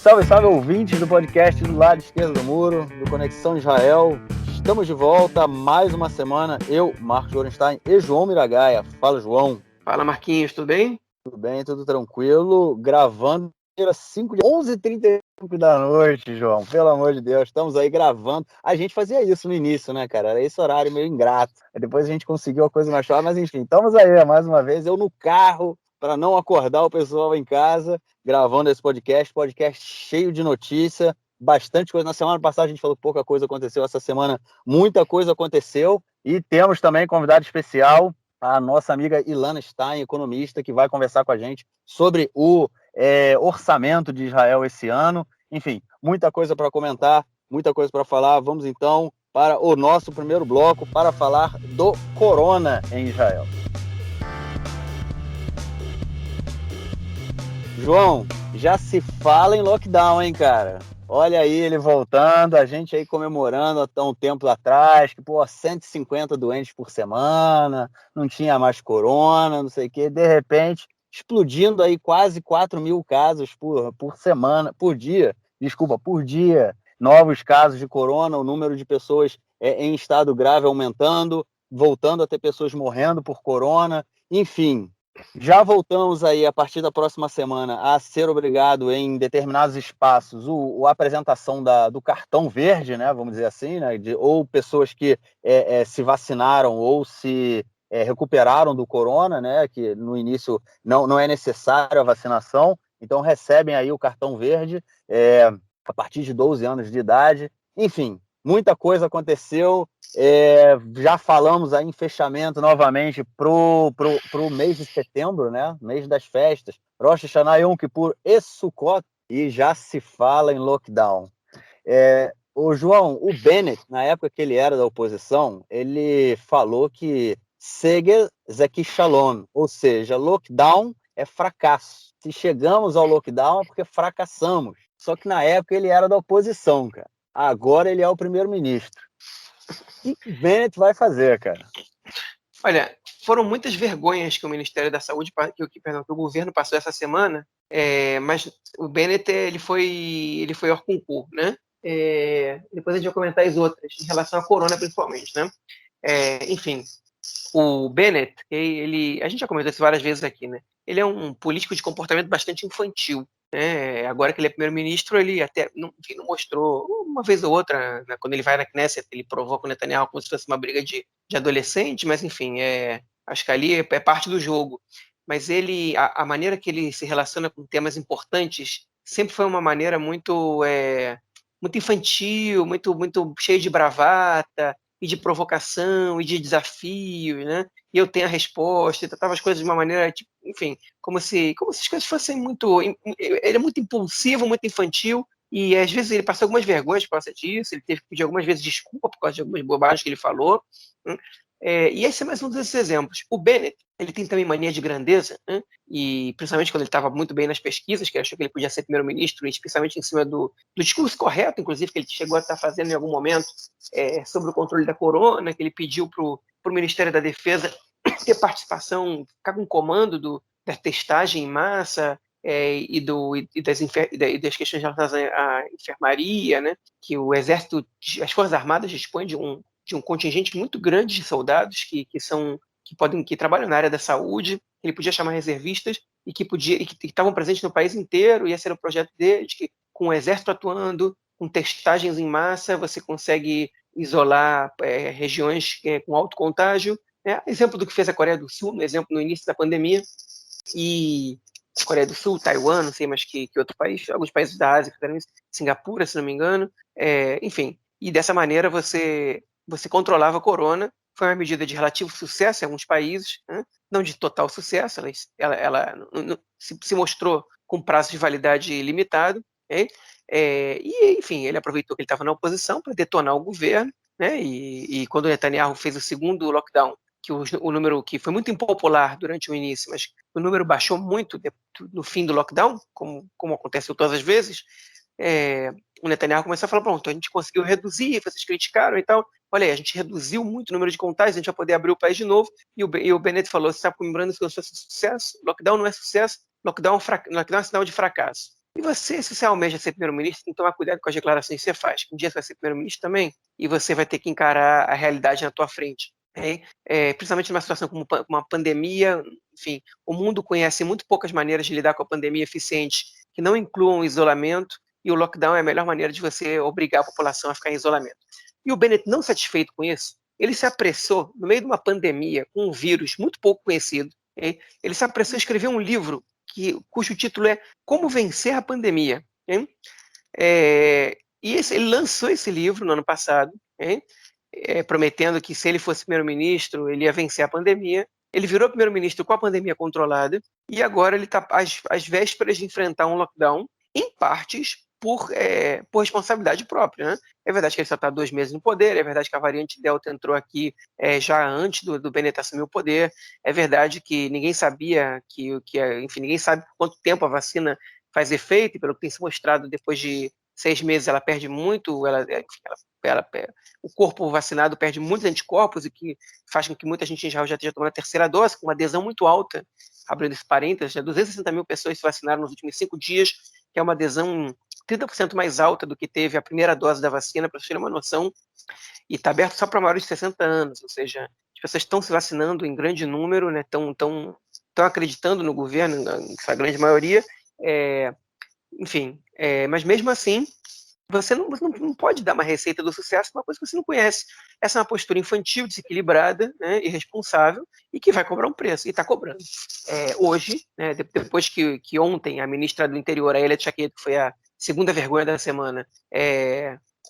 Salve, salve, ouvintes do podcast do lado esquerdo do muro, do Conexão Israel. Estamos de volta mais uma semana. Eu, Marcos Gorenstein e João Miragaia. Fala, João. Fala, Marquinhos, tudo bem? Tudo bem, tudo tranquilo. Gravando dia 5 de 11h35 da noite, João. Pelo amor de Deus, estamos aí gravando. A gente fazia isso no início, né, cara? Era esse horário meio ingrato. Aí depois a gente conseguiu a coisa mais chata, mas enfim, estamos aí mais uma vez. Eu no carro, para não acordar o pessoal em casa, gravando esse podcast cheio de notícia, bastante coisa. Na semana passada a gente falou que pouca coisa aconteceu, essa semana muita coisa aconteceu, e temos também convidado especial, a nossa amiga Ilana Stein, economista, que vai conversar com a gente sobre o orçamento de Israel esse ano. Enfim, muita coisa para comentar, muita coisa para falar. Vamos então para o nosso primeiro bloco para falar do corona em Israel. João, já se fala em lockdown, hein, cara? Olha aí ele voltando, a gente aí comemorando há um tempo atrás, que, 150 doentes por semana, não tinha mais corona, não sei o quê. De repente, explodindo aí quase 4.000 casos por semana, por dia, por dia. Novos casos de corona, o número de pessoas em estado grave aumentando, voltando a ter pessoas morrendo por corona, enfim. Já voltamos aí, a partir da próxima semana, a ser obrigado em determinados espaços a apresentação do cartão verde, né, vamos dizer assim, né, ou pessoas que se vacinaram ou se recuperaram do corona, né, que no início não é necessário a vacinação, então recebem aí o cartão verde a partir de 12 anos de idade. Enfim, muita coisa aconteceu. Já falamos aí em fechamento novamente pro mês de setembro, né? Mês das festas, Rosh Hashanah, Yom Kippur e Sukkot, e já se fala em lockdown. O João, o Bennett, na época que ele era da oposição, ele falou que Seger Zeki Shalom, ou seja, lockdown é fracasso. Se chegamos ao lockdown é porque fracassamos. Só que na época ele era da oposição, cara. Agora ele é o primeiro-ministro. O que o Bennett vai fazer, cara? Olha, foram muitas vergonhas que o Ministério da Saúde, que o governo passou essa semana, mas o Bennett ele foi hors concours, né? Depois a gente vai comentar as outras, em relação à corona principalmente, né? Enfim, o Bennett, a gente já comentou isso várias vezes aqui, né? Ele é um político de comportamento bastante infantil. Agora que ele é primeiro-ministro, ele até não mostrou, uma vez ou outra, né, quando ele vai na Knesset, ele provoca o Netanyahu como se fosse uma briga de adolescente, mas enfim, acho que ali é parte do jogo. Mas a maneira que ele se relaciona com temas importantes sempre foi uma maneira muito infantil, muito cheia de bravata, e de provocação, e de desafio, né? E eu tenho a resposta, e tratava as coisas de uma maneira, tipo, enfim, como se as coisas fossem muito... Ele é muito impulsivo, muito infantil, e às vezes ele passou algumas vergonhas por causa disso, ele teve que pedir algumas vezes desculpa por causa de algumas bobagens que ele falou, né? E esse é mais um desses exemplos. O Bennett, ele tem também mania de grandeza, né? E principalmente quando ele estava muito bem nas pesquisas, que achou que ele podia ser primeiro-ministro, especialmente em cima do discurso correto, inclusive, que ele chegou a estar fazendo em algum momento, sobre o controle da corona, que ele pediu para o Ministério da Defesa ter participação, ficar com comando da testagem em massa, e das questões relacionadas à enfermaria, né? Que o Exército, as Forças Armadas dispõem de um contingente muito grande de soldados que trabalham na área da saúde. Ele podia chamar reservistas e que estavam presentes no país inteiro, e esse era o projeto dele, que com o exército atuando, com testagens em massa, você consegue isolar regiões com alto contágio. Exemplo do que fez a Coreia do Sul, no início da pandemia, e Coreia do Sul, Taiwan, não sei mais que outro país, alguns países da Ásia fizeram isso, Singapura, se não me engano, enfim, e dessa maneira você controlava a corona. Foi uma medida de relativo sucesso em alguns países, né? Não de total sucesso, ela se mostrou com prazo de validade limitado, okay? E, enfim, ele aproveitou que ele estava na oposição para detonar o governo, né? E quando o Netanyahu fez o segundo lockdown, que o número que foi muito impopular durante o início, mas o número baixou muito no fim do lockdown, como aconteceu todas as vezes, o Netanyahu começou a falar, pronto, a gente conseguiu reduzir, vocês criticaram e tal, olha aí, a gente reduziu muito o número de contágios, a gente vai poder abrir o país de novo, e o Bennett falou, você está comemorando isso como se fosse sucesso? Lockdown não é sucesso, lockdown é sinal de fracasso. E você, se você almeja ser primeiro-ministro, tem que tomar cuidado com as declarações que você faz. Um dia você vai ser primeiro-ministro também, e você vai ter que encarar a realidade na tua frente. Principalmente numa situação como uma pandemia, enfim, o mundo conhece muito poucas maneiras de lidar com a pandemia eficiente que não incluam o isolamento, e o lockdown é a melhor maneira de você obrigar a população a ficar em isolamento. E o Bennett, não satisfeito com isso, ele se apressou, no meio de uma pandemia, com um vírus muito pouco conhecido, ele se apressou a escrever um livro cujo título é Como Vencer a Pandemia. Ele lançou esse livro no ano passado, prometendo que se ele fosse primeiro-ministro, ele ia vencer a pandemia. Ele virou primeiro-ministro com a pandemia controlada e agora ele está às vésperas de enfrentar um lockdown, em partes por responsabilidade própria. Né? É verdade que ele só está 2 meses no poder, é verdade que a variante Delta entrou aqui já antes do Bennett assumir o poder, é verdade que ninguém sabia enfim, ninguém sabe por quanto tempo a vacina faz efeito, e pelo que tem se mostrado, depois de 6 meses ela perde muito, o corpo vacinado perde muitos anticorpos, e que faz com que muita gente já esteja tomando a terceira dose, com uma adesão muito alta, abrindo esse parênteses, 260 mil pessoas se vacinaram nos últimos 5 dias, que é uma adesão 30% mais alta do que teve a primeira dose da vacina, para vocês terem uma noção, e está aberto só para maiores de 60 anos, ou seja, as pessoas estão se vacinando em grande número, né, estão acreditando no governo, em sua grande maioria, enfim, mas mesmo assim, você não pode dar uma receita do sucesso para uma coisa que você não conhece. Essa é uma postura infantil, desequilibrada, né, irresponsável, e que vai cobrar um preço, e está cobrando. Hoje, né, depois que ontem a ministra do Interior, a Elia Tchaquet, que foi a segunda vergonha da semana,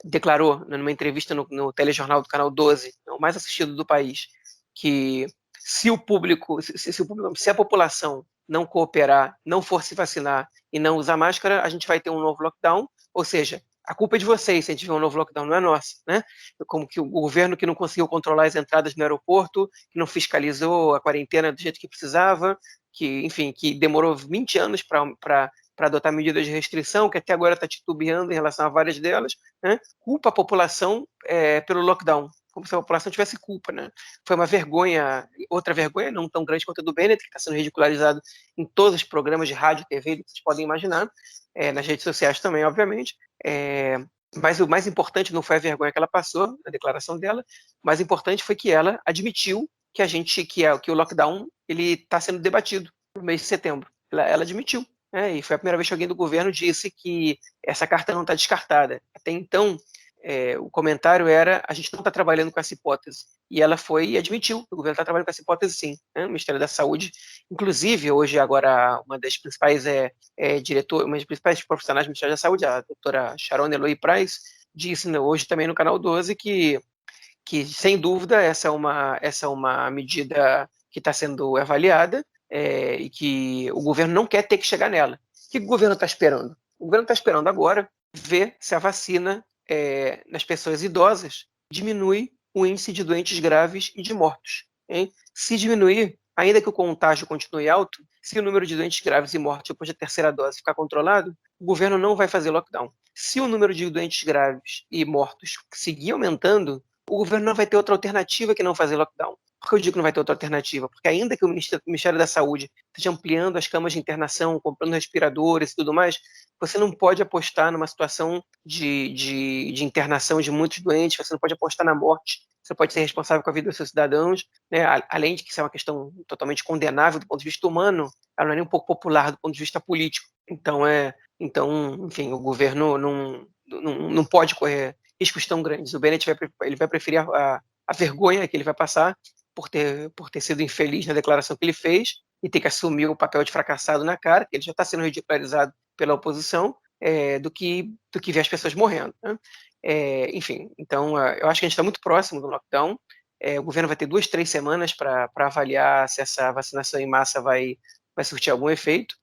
declarou, numa entrevista no telejornal do Canal 12, o mais assistido do país, que se a população não cooperar, não for se vacinar e não usar máscara, a gente vai ter um novo lockdown, ou seja, a culpa é de vocês se a gente tiver um novo lockdown, não é nossa, né? Como que o governo que não conseguiu controlar as entradas no aeroporto, que não fiscalizou a quarentena do jeito que precisava, que, enfim, que demorou 20 anos para adotar medidas de restrição, que até agora está titubeando em relação a várias delas, né? Culpa a população pelo lockdown, como se a população tivesse culpa, né? Foi uma vergonha, outra vergonha, não tão grande quanto a do Bennett, que está sendo ridicularizado em todos os programas de rádio e TV que vocês podem imaginar, nas redes sociais também, obviamente. Mas o mais importante não foi a vergonha que ela passou, na declaração dela, o mais importante foi que ela admitiu que o lockdown ele está sendo debatido no mês de setembro. Ela admitiu. E foi a primeira vez que alguém do governo disse que essa carta não está descartada. Até então, o comentário era: a gente não está trabalhando com essa hipótese. E ela foi e admitiu que o governo está trabalhando com essa hipótese, sim. O Ministério da Saúde, inclusive, hoje, agora, uma das principais profissionais do Ministério da Saúde, a doutora Sharon Eloy Price, disse hoje também no Canal 12 que sem dúvida, essa é uma medida que está sendo avaliada, e que o governo não quer ter que chegar nela. O que o governo está esperando? O governo está esperando agora ver se a vacina nas pessoas idosas diminui o índice de doentes graves e de mortos. Se diminuir, ainda que o contágio continue alto, se o número de doentes graves e mortos depois da terceira dose ficar controlado, o governo não vai fazer lockdown. Se o número de doentes graves e mortos seguir aumentando, o governo não vai ter outra alternativa que não fazer lockdown. Por que eu digo que não vai ter outra alternativa? Porque ainda que o Ministério da Saúde esteja ampliando as camas de internação, comprando respiradores e tudo mais, você não pode apostar numa situação de internação de muitos doentes, você não pode apostar na morte, você pode ser responsável com a vida dos seus cidadãos, né? Além de que isso é uma questão totalmente condenável do ponto de vista humano, ela não é nem um pouco popular do ponto de vista político. Então, enfim, o governo não pode correr riscos tão grandes. O Bennett vai preferir a vergonha que ele vai passar por ter sido infeliz na declaração que ele fez e ter que assumir o papel de fracassado na cara, que ele já está sendo ridicularizado pela oposição, do que ver as pessoas morrendo. Né? Enfim, então eu acho que a gente está muito próximo do lockdown. O governo vai ter 2, 3 semanas para avaliar se essa vacinação em massa vai surtir algum efeito.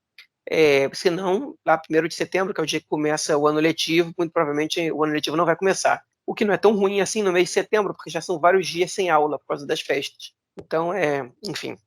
Se não, lá 1º de setembro, que é o dia que começa o ano letivo, muito provavelmente o ano letivo não vai começar. O que não é tão ruim assim no mês de setembro, porque já são vários dias sem aula por causa das festas. Então, enfim.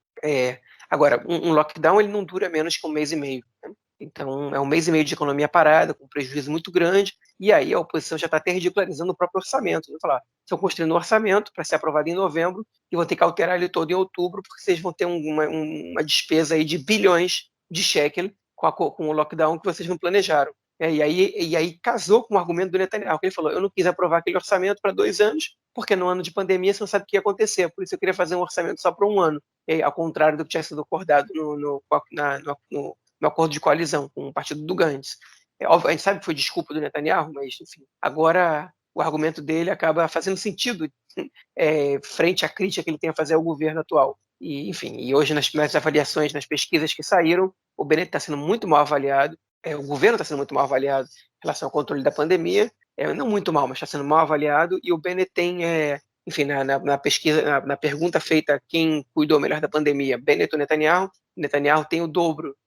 Agora, um lockdown ele não dura menos que 1 mês e meio. Né? Então, é 1 mês e meio de economia parada, com um prejuízo muito grande, e aí a oposição já está até ridicularizando o próprio orçamento. Vão falar, estão construindo um orçamento para ser aprovado em novembro e vão ter que alterar ele todo em outubro, porque vocês vão ter uma despesa aí de bilhões de shekel com o lockdown que vocês não planejaram. E aí casou com o argumento do Netanyahu, que ele falou, eu não quis aprovar aquele orçamento para 2 anos, porque no ano de pandemia você não sabe o que ia acontecer, por isso eu queria fazer um orçamento só para um ano, ao contrário do que tinha sido acordado no acordo de coalizão com o partido do Gantz. Óbvio, a gente sabe que foi desculpa do Netanyahu, mas enfim, agora o argumento dele acaba fazendo sentido frente à crítica que ele tem a fazer ao governo atual. E, enfim, hoje nas avaliações, nas pesquisas que saíram, o Bennett está sendo muito mal avaliado, o governo está sendo muito mal avaliado em relação ao controle da pandemia, não muito mal, mas está sendo mal avaliado, e o Bennett tem, enfim, na pesquisa, na pergunta feita a quem cuidou melhor da pandemia, Bennett ou Netanyahu, Netanyahu tem o dobro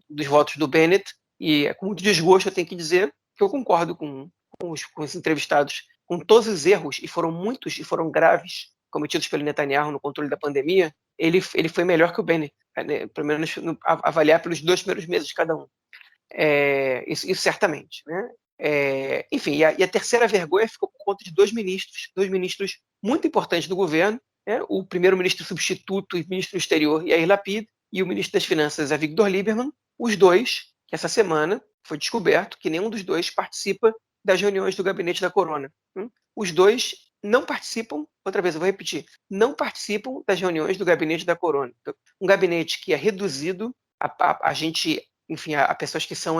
dos votos do Bennett, e com muito desgosto eu tenho que dizer que eu concordo com os entrevistados, com todos os erros, e foram muitos e foram graves, cometidos pelo Netanyahu no controle da pandemia, ele foi melhor que o Bennett, pelo menos avaliar pelos 2 primeiros meses de cada um. Isso certamente. Né? Enfim, e a terceira vergonha ficou por conta de dois ministros muito importantes do governo, né? O primeiro-ministro substituto e ministro do exterior, Yair Lapid, e o ministro das Finanças, Avigdor Lieberman, os dois, que essa semana foi descoberto que nenhum dos dois participa das reuniões do gabinete da Corona. Os dois não participam, outra vez eu vou repetir, não participam das reuniões do gabinete da Corona. Um gabinete que é reduzido a gente, enfim, a pessoas que são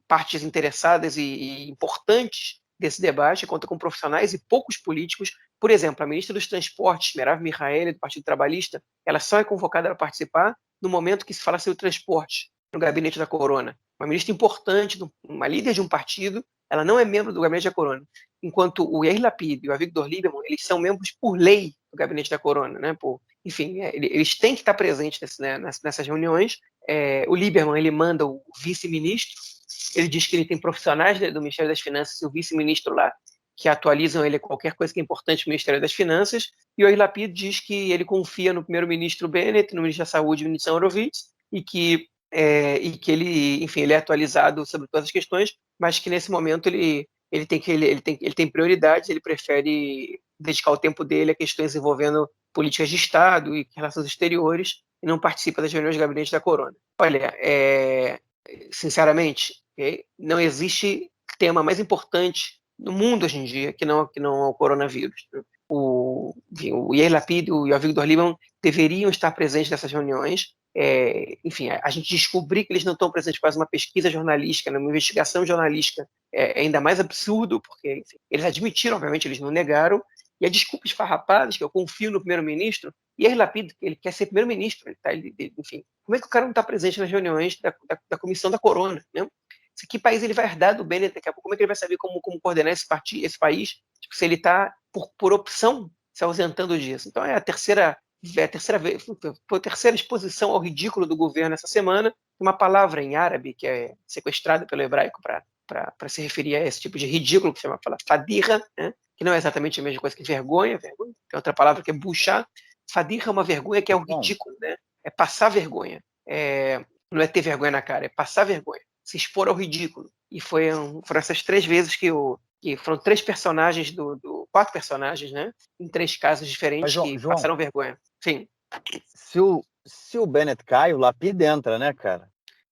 partes interessadas e importantes desse debate, conta com profissionais e poucos políticos. Por exemplo, a ministra dos Transportes, Merav Mihaeli, do Partido Trabalhista, ela só é convocada para participar no momento que se fala sobre transporte no gabinete da Corona. Uma ministra importante, uma líder de um partido, ela não é membro do gabinete da Corona. Enquanto o Yair Lapid e o Avigdor Lieberman, eles são membros por lei do gabinete da Corona. Né? Enfim, eles têm que estar presentes nessas reuniões. O Lieberman, ele manda o vice-ministro, ele diz que ele tem profissionais do Ministério das Finanças e o vice-ministro lá que atualizam ele qualquer coisa que é importante no Ministério das Finanças, e o Yair Lapid diz que ele confia no primeiro-ministro Bennett, no ministro da Saúde, no ministro Horowitz, e que ele, enfim, ele é atualizado sobre todas as questões, mas que nesse momento ele tem prioridades, ele prefere dedicar o tempo dele a questões envolvendo políticas de Estado e relações exteriores, e não participa das reuniões do gabinete da Corona. Olha, sinceramente, não existe tema mais importante no mundo hoje em dia que não o coronavírus. O Yair Lapid e o Avigdor Lieberman deveriam estar presentes nessas reuniões. Enfim, a gente descobrir que eles não estão presentes para uma pesquisa jornalística, numa investigação jornalística, é ainda mais absurdo, porque enfim, eles admitiram, obviamente, eles não negaram, e a desculpa esfarrapada, que eu confio no primeiro-ministro, e Yair Lapid, ele quer ser primeiro-ministro, enfim, como é que o cara não está presente nas reuniões da comissão da Corona, né? Que país ele vai herdar do Bennett daqui a pouco? Como é que ele vai saber como coordenar esse país? Tipo, se ele está, por opção, se ausentando disso. Então, é a terceira exposição ao ridículo do governo essa semana, uma palavra em árabe que é sequestrada pelo hebraico para se referir a esse tipo de ridículo, que se chama fadirra, né? Que não é exatamente a mesma coisa que vergonha. Tem outra palavra que é buchá. Fadirra é uma vergonha que é um ridículo, né? É passar vergonha. Não é ter vergonha na cara, é passar vergonha. Se expor ao ridículo. E foram essas 3 vezes que foram 3 personagens 4 personagens, né? Em 3 casos diferentes. Mas, João, passaram vergonha. Sim. Se o Bennett cai, o Lapid entra, né, cara?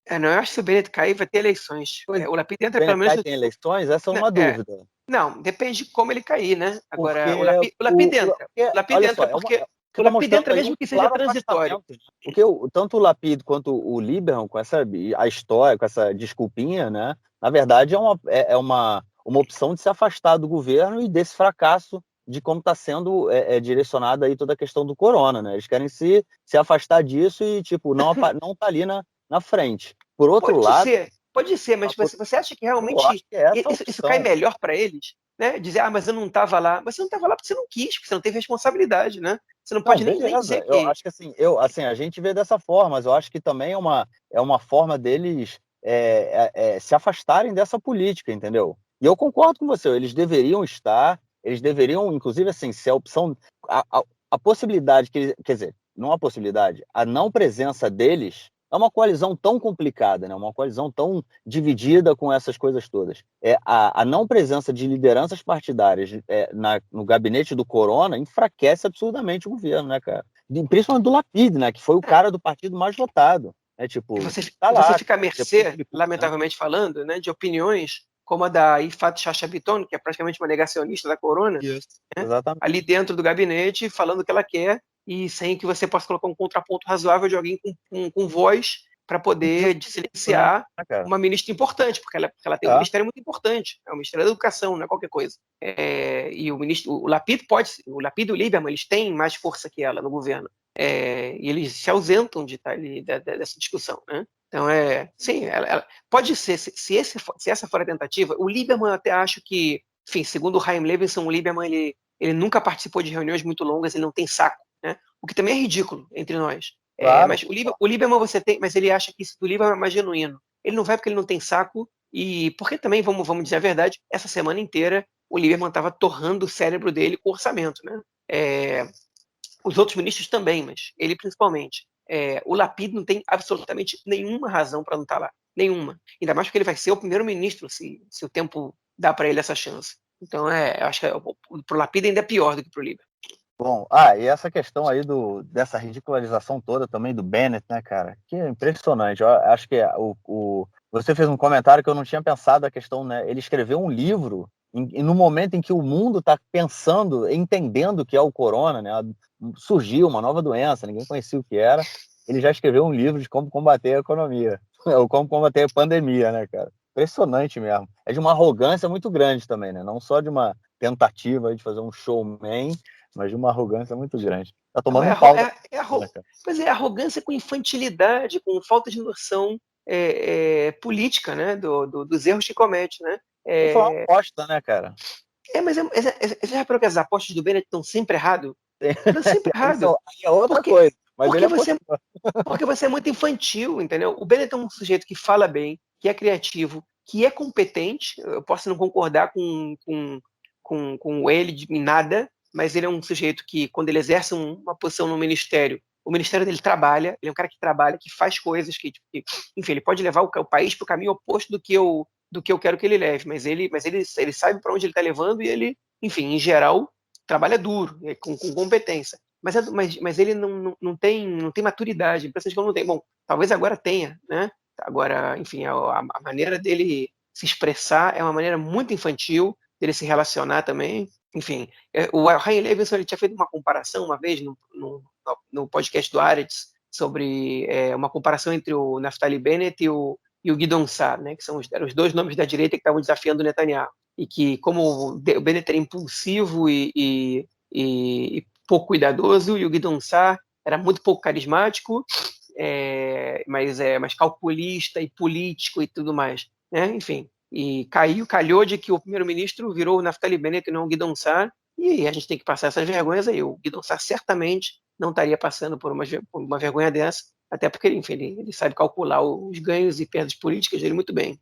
Não, eu acho que se o Bennett cair, vai ter eleições. O Lapid entra pelo menos. Tem eleições? Essa é uma dúvida. Não, depende de como ele cair, né? Agora, o Lapid entra. O Lapid entra porque. O Lapid entra mesmo que seja transitório. Porque tanto o Lapid quanto o Lieberman, com a história, com essa desculpinha, né? Na verdade, é uma opção de se afastar do governo e desse fracasso de como está sendo direcionada aí toda a questão do corona, né? Eles querem se afastar disso e, tipo, não tá ali na frente. Por outro lado... Pode ser, mas você acha que realmente isso cai melhor para eles? Né? Dizer, mas eu não estava lá. Mas você não estava lá porque você não quis, porque você não teve responsabilidade, né? Você não pode nem dizer que... Eu acho que assim, a gente vê dessa forma, mas eu acho que também é uma forma deles se afastarem dessa política, entendeu? E eu concordo com você, eles deveriam, inclusive, assim, se a opção... A possibilidade, quer dizer, não a possibilidade, a não presença deles é uma coalizão tão complicada, né? Uma coalizão tão dividida com essas coisas todas. A não presença de lideranças partidárias no gabinete do Corona enfraquece absurdamente o governo, né, cara? principalmente do Lapid, né? Que foi o cara do partido mais votado. Tipo, tá lá. Você fica à mercê, lamentavelmente falando, né, de opiniões como a da Ifat Chacha Biton, que é praticamente uma negacionista da corona, Isso, né, exatamente. ali dentro do gabinete, falando o que ela quer, e sem que você possa colocar um contraponto razoável de alguém com voz para poder silenciar uma ministra importante, porque ela tem um ministério muito importante, é o Ministério da Educação, não é qualquer coisa. E o Lapid o Lapid e o Lieberman, eles têm mais força que ela no governo. E eles se ausentam de estar ali dessa discussão, né? Então, sim, ela pode ser, se essa for a tentativa, o Lieberman eu até acho que, enfim, segundo o Chaim Levinson, o Lieberman, ele nunca participou de reuniões muito longas, ele não tem saco, né? O que também é ridículo entre nós. Claro. Mas o Lieberman você tem, mas ele acha que isso do Lieberman é mais genuíno. Ele não vai porque ele não tem saco, e porque também, vamos dizer a verdade, essa semana inteira o Lieberman estava torrando o cérebro dele com orçamento, né? Os outros ministros também, mas ele principalmente. O Lapid não tem absolutamente nenhuma razão para não estar lá. Nenhuma. Ainda mais porque ele vai ser o primeiro-ministro, se o tempo dá para ele essa chance. Então, eu acho que pro Lapid ainda é pior do que pro Lieberman. Bom, e essa questão aí dessa ridicularização toda também do Bennett, né, cara? Que é impressionante. Eu acho que você fez um comentário que eu não tinha pensado a questão, né? Ele escreveu um livro e no momento em que o mundo está pensando, entendendo o que é o corona, né? Surgiu uma nova doença, ninguém conhecia o que era. Ele já escreveu um livro de como combater a economia, ou como combater a pandemia, né, cara? Impressionante mesmo. É de uma arrogância muito grande também, né? Não só de uma tentativa de fazer um showman, mas de uma arrogância muito grande. Tá tomando um pau. Pois é, arrogância com infantilidade, com falta de noção política, né? Dos erros que comete, né? Foi uma aposta, né, cara? Mas você já reparou que as apostas do Bennett estão sempre errado? Estão sempre errado. É outra coisa. Mas porque você é muito infantil, entendeu? O Bennett é um sujeito que fala bem, que é criativo, que é competente. Eu posso não concordar com ele em nada, mas ele é um sujeito que, quando ele exerce uma posição no ministério, o ministério dele trabalha, ele é um cara que trabalha, que faz coisas, enfim, ele pode levar o país para o caminho oposto do que eu quero que ele leve, mas ele sabe para onde ele está levando e ele, enfim, em geral, trabalha duro, com competência. Mas ele não tem maturidade, impressão de que ele não tem. Bom, talvez agora tenha, né? Agora, enfim, a maneira dele se expressar é uma maneira muito infantil, dele se relacionar também. Enfim, o Chaim Levinson ele tinha feito uma comparação uma vez no podcast do Aretz sobre uma comparação entre o Naftali Bennett e o Gidon Saar, né, que eram os dois nomes da direita que estavam desafiando o Netanyahu. E que, como o Bennett era impulsivo e pouco cuidadoso, e o Gidon Saar era muito pouco carismático, mas calculista e político e tudo mais, né? Enfim, e calhou de que o primeiro-ministro virou o Naftali Bennett e não o Gidon Saar, e a gente tem que passar essas vergonhas aí. O Gidon Saar certamente não estaria passando por uma vergonha dessa, até porque, enfim, ele sabe calcular os ganhos e perdas políticas dele muito bem.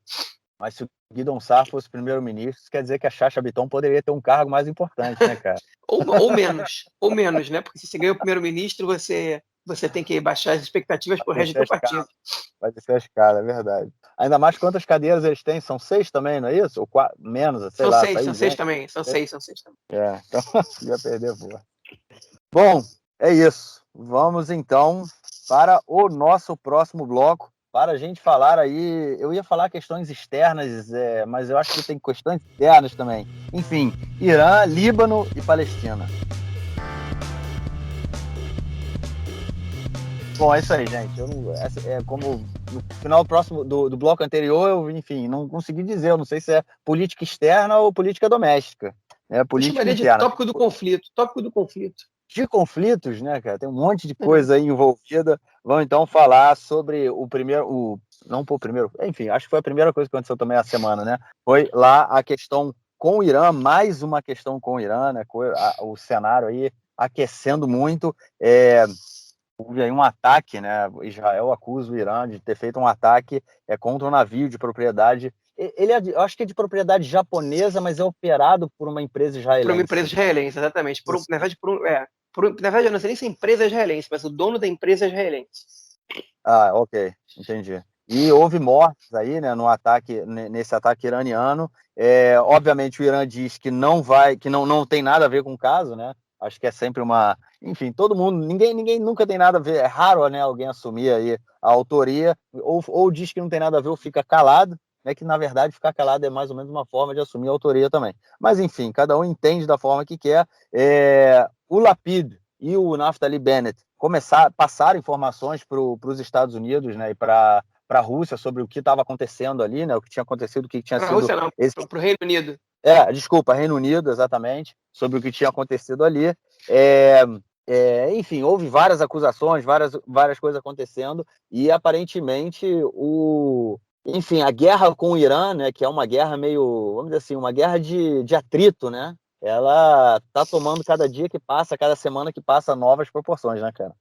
Mas se o Gidon Saar fosse primeiro-ministro, isso quer dizer que a Chacha Biton poderia ter um cargo mais importante, né, cara? ou menos, né? Porque se você ganha o primeiro-ministro, você tem que baixar as expectativas para o resto do teu partido. Vai descer a escala, é verdade. Ainda mais quantas cadeiras eles têm? São 6 também, não é isso? Ou 4, menos, sei são lá. São seis também. São seis também. Então ia perder boa. Bom, é isso. Vamos então para o nosso próximo bloco, para a gente falar aí. Eu ia falar questões externas, mas eu acho que tem questões internas também. Enfim, Irã, Líbano e Palestina. Bom, é isso aí, gente. Como no final próximo do bloco anterior, eu, enfim, não consegui dizer. Eu não sei se é política externa ou política doméstica. Política eu interna. De tópico do conflito. De conflitos, né, cara? Tem um monte de coisa aí envolvida. Vamos então falar sobre o primeiro. Enfim, acho que foi a primeira coisa que aconteceu também essa semana, né? Foi lá a questão com o Irã, mais uma questão com o Irã, né? O cenário aí aquecendo muito. Houve aí um ataque, né? Israel acusa o Irã de ter feito um ataque contra um navio de propriedade. Eu acho que é de propriedade japonesa, mas é operado por uma empresa israelense. Por uma empresa israelense, exatamente. Na verdade, eu não sei nem se a empresa é israelense, mas o dono da empresa é israelense. Ok, entendi. E houve mortes aí, né, nesse ataque iraniano. Obviamente o Irã diz que não tem nada a ver com o caso, né? Acho que é sempre uma enfim, todo mundo, ninguém nunca tem nada a ver, é raro, né, alguém assumir aí a autoria, ou diz que não tem nada a ver ou fica calado, né, que na verdade ficar calado é mais ou menos uma forma de assumir a autoria também. Mas enfim, cada um entende da forma que quer. O Lapid e o Naftali Bennett passaram informações para os Estados Unidos, né, e para a Rússia sobre o que estava acontecendo ali, né, o que tinha acontecido, o que tinha Para a sido... Rússia não, para o Reino Unido. Desculpa, Reino Unido, exatamente, sobre o que tinha acontecido ali. Enfim, houve várias acusações, várias coisas acontecendo, e aparentemente enfim, a guerra com o Irã, né, que é uma guerra meio, vamos dizer assim, uma guerra de atrito, né? Ela tá tomando cada dia que passa, cada semana que passa, novas proporções, né, cara?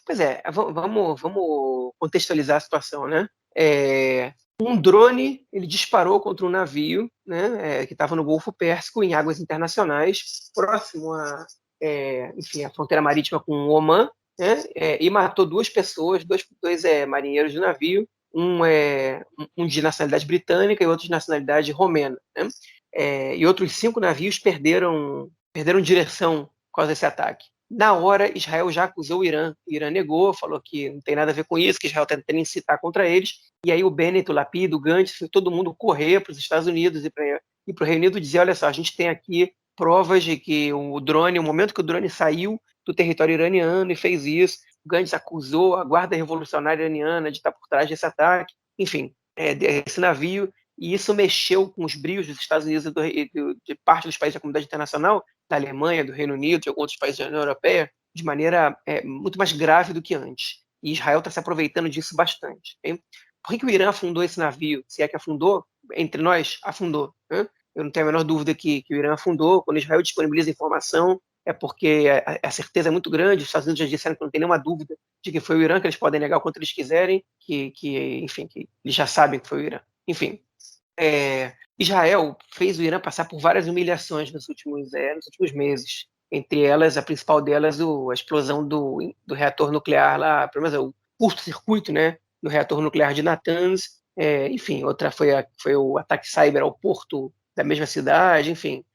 Pois é, vamos contextualizar a situação, né? Um drone, ele disparou contra um navio, né, que estava no Golfo Pérsico, em águas internacionais, próximo enfim, à fronteira marítima com o Omã, né, e matou duas pessoas, dois marinheiros do navio, um de nacionalidade britânica e outro de nacionalidade romena, né? E outros 5 navios perderam direção por causa desse ataque. Na hora, Israel já acusou o Irã. O Irã negou, falou que não tem nada a ver com isso, que Israel está tentando incitar contra eles. E aí o Bennett, o Lapid, o Gantz, todo mundo correr para os Estados Unidos e para o Reino Unido dizer, olha só, a gente tem aqui provas de que o momento que o drone saiu do território iraniano e fez isso, o Gantz acusou a Guarda Revolucionária Iraniana de estar por trás desse ataque. Enfim, desse navio. E isso mexeu com os brios dos Estados Unidos e de parte dos países da comunidade internacional, da Alemanha, do Reino Unido, de alguns outros países da União Europeia, de maneira muito mais grave do que antes. E Israel está se aproveitando disso bastante. Hein? Por que o Irã afundou esse navio? Se é que afundou, entre nós, afundou. Hein? Eu não tenho a menor dúvida que o Irã afundou. Quando Israel disponibiliza informação, é porque a certeza é muito grande. Os Estados Unidos já disseram que não tem nenhuma dúvida de que foi o Irã, que eles podem negar o quanto eles quiserem, enfim, que eles já sabem que foi o Irã. Enfim, Israel fez o Irã passar por várias humilhações nos últimos meses. Entre elas, a principal delas, a explosão do reator nuclear lá, pelo menos o curto-circuito, né, do reator nuclear de Natanz. Enfim, outra foi o ataque cyber ao porto da mesma cidade, enfim,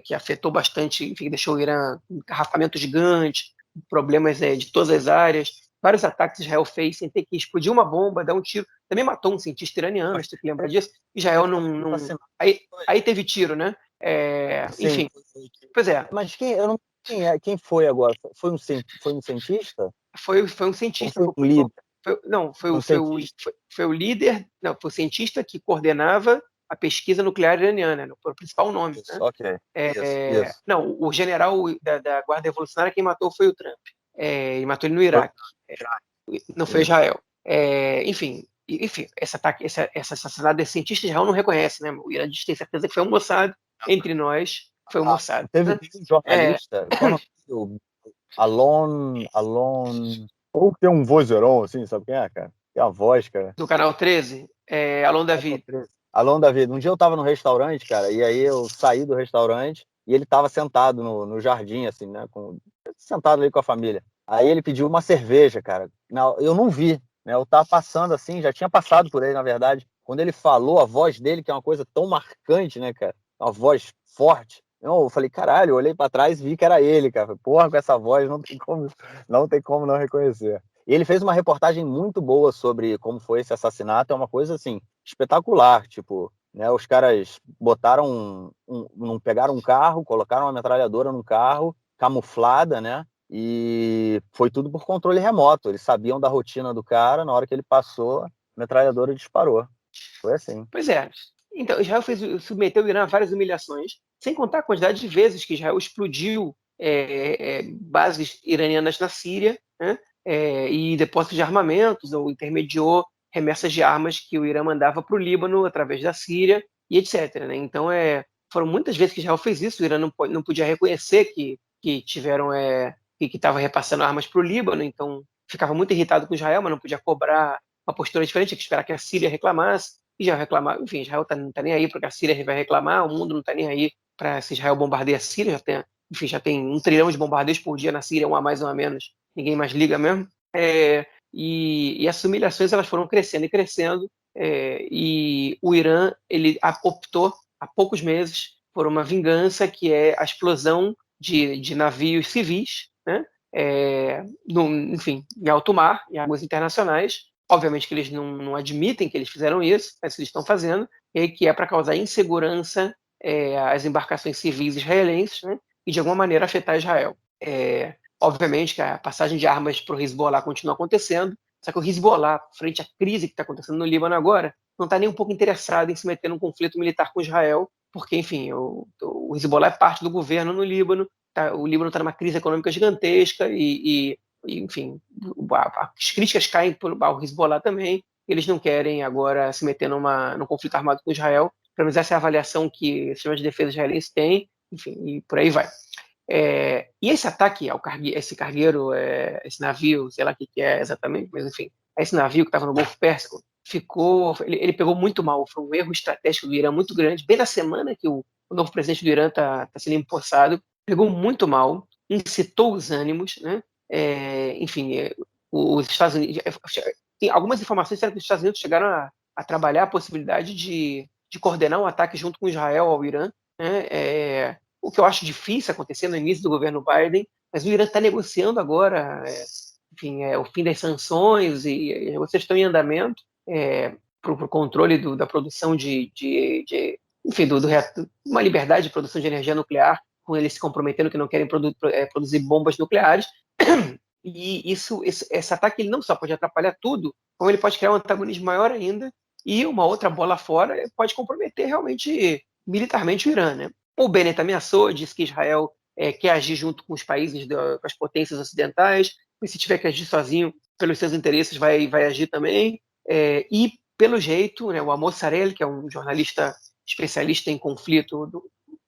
que afetou bastante, enfim, deixou o Irã com um engarrafamento gigante, problemas de todas as áreas. Vários ataques Israel fez sem ter que explodir uma bomba, dar um tiro. Também matou um cientista iraniano, se você lembra disso. Israel não. Aí teve tiro, né? Sim. Enfim, pois é. Mas quem foi agora? Foi um cientista? Foi um cientista. Ou foi um líder? Foi o líder, não, foi o cientista que coordenava a pesquisa nuclear iraniana, foi o principal nome. Isso, né? ok. Isso. Não, o general da Guarda Revolucionária, quem matou foi o Trump. Ele matou ele no Iraque. Não foi Israel. Enfim, esse assassinato desse cientista, Israel não reconhece, né? O Irã tem certeza que foi um Mossad. Entre nós, foi um Mossad. Teve um jornalista, qual Alon, ou tem um vozeirão, assim, sabe quem é, cara? Tem a voz, cara. Do canal 13, Alon David. Alon David. Um dia eu tava no restaurante, cara, e aí eu saí do restaurante e ele tava sentado no jardim, assim, né? Sentado ali com a família. Aí ele pediu uma cerveja, cara. Eu não vi, né? Eu tava passando assim, já tinha passado por ele, na verdade. Quando ele falou, a voz dele, que é uma coisa tão marcante, né, cara? Uma voz forte. Eu falei, caralho, eu olhei para trás e vi que era ele, cara. Porra, com essa voz não tem como não reconhecer. E ele fez uma reportagem muito boa sobre como foi esse assassinato, é uma coisa assim espetacular, tipo, né, os caras não pegaram um carro, colocaram uma metralhadora num carro, camuflada, né? E foi tudo por controle remoto. Eles sabiam da rotina do cara, na hora que ele passou, a metralhadora disparou. Foi assim. Pois é. Então, Israel submeteu o Irã a várias humilhações, sem contar a quantidade de vezes que Israel explodiu bases iranianas na Síria, né? E depósitos de armamentos, ou intermediou remessas de armas que o Irã mandava para o Líbano através da Síria e etc. Né? Então, foram muitas vezes que Israel fez isso. O Irã não podia reconhecer que tiveram que estava repassando armas para o Líbano, então ficava muito irritado com Israel, mas não podia cobrar uma postura diferente, tinha que esperar que a Síria reclamasse. Israel reclamar, enfim, Israel não está nem aí porque a Síria vai reclamar, o mundo não está nem aí para se Israel bombardeia a Síria, já tem 1 trilhão de bombardeios por dia na Síria, um a mais, um a menos, ninguém mais liga mesmo. E essas humilhações elas foram crescendo e crescendo, e o Irã ele optou há poucos meses por uma vingança que é a explosão de navios civis, né? enfim, em alto mar, em águas internacionais. Obviamente que eles não admitem que eles fizeram isso, mas eles estão fazendo, e que é para causar insegurança às embarcações civis israelenses, né, e de alguma maneira afetar Israel. Obviamente que a passagem de armas para o Hezbollah continua acontecendo, só que o Hezbollah, frente à crise que está acontecendo no Líbano agora, não está nem um pouco interessado em se meter num conflito militar com Israel, porque, enfim, o Hezbollah é parte do governo no Líbano, o Líbano está numa crise econômica gigantesca enfim, as críticas caem ao Hezbollah também. Eles não querem agora se meter num conflito armado com Israel. Pelo menos essa é a avaliação que o sistema de defesa israelense tem, enfim, e por aí vai. E esse ataque esse cargueiro, esse navio, sei lá o que é exatamente, mas enfim, esse navio que estava no Golfo Pérsico, ele pegou muito mal, foi um erro estratégico do Irã muito grande, bem na semana que o novo presidente do Irã está sendo empossado, pegou muito mal, incitou os ânimos, né? Enfim, os Estados Unidos, tem algumas informações disseram que os Estados Unidos chegaram a trabalhar a possibilidade de coordenar um ataque junto com Israel ao Irã, né? O que eu acho difícil acontecer no início do governo Biden, mas o Irã está negociando agora, enfim, o fim das sanções e negociações estão em andamento para o controle da produção enfim, uma liberdade de produção de energia nuclear, com eles se comprometendo que não querem produzir bombas nucleares. E esse ataque ele não só pode atrapalhar tudo, como ele pode criar um antagonismo maior ainda, e uma outra bola fora pode comprometer realmente militarmente o Irã, né? O Bennett ameaçou, disse que Israel quer agir junto com os países, com as potências ocidentais, e se tiver que agir sozinho, pelos seus interesses, vai agir também. E, pelo jeito, né, o Amos Sarel, que é um jornalista especialista em conflito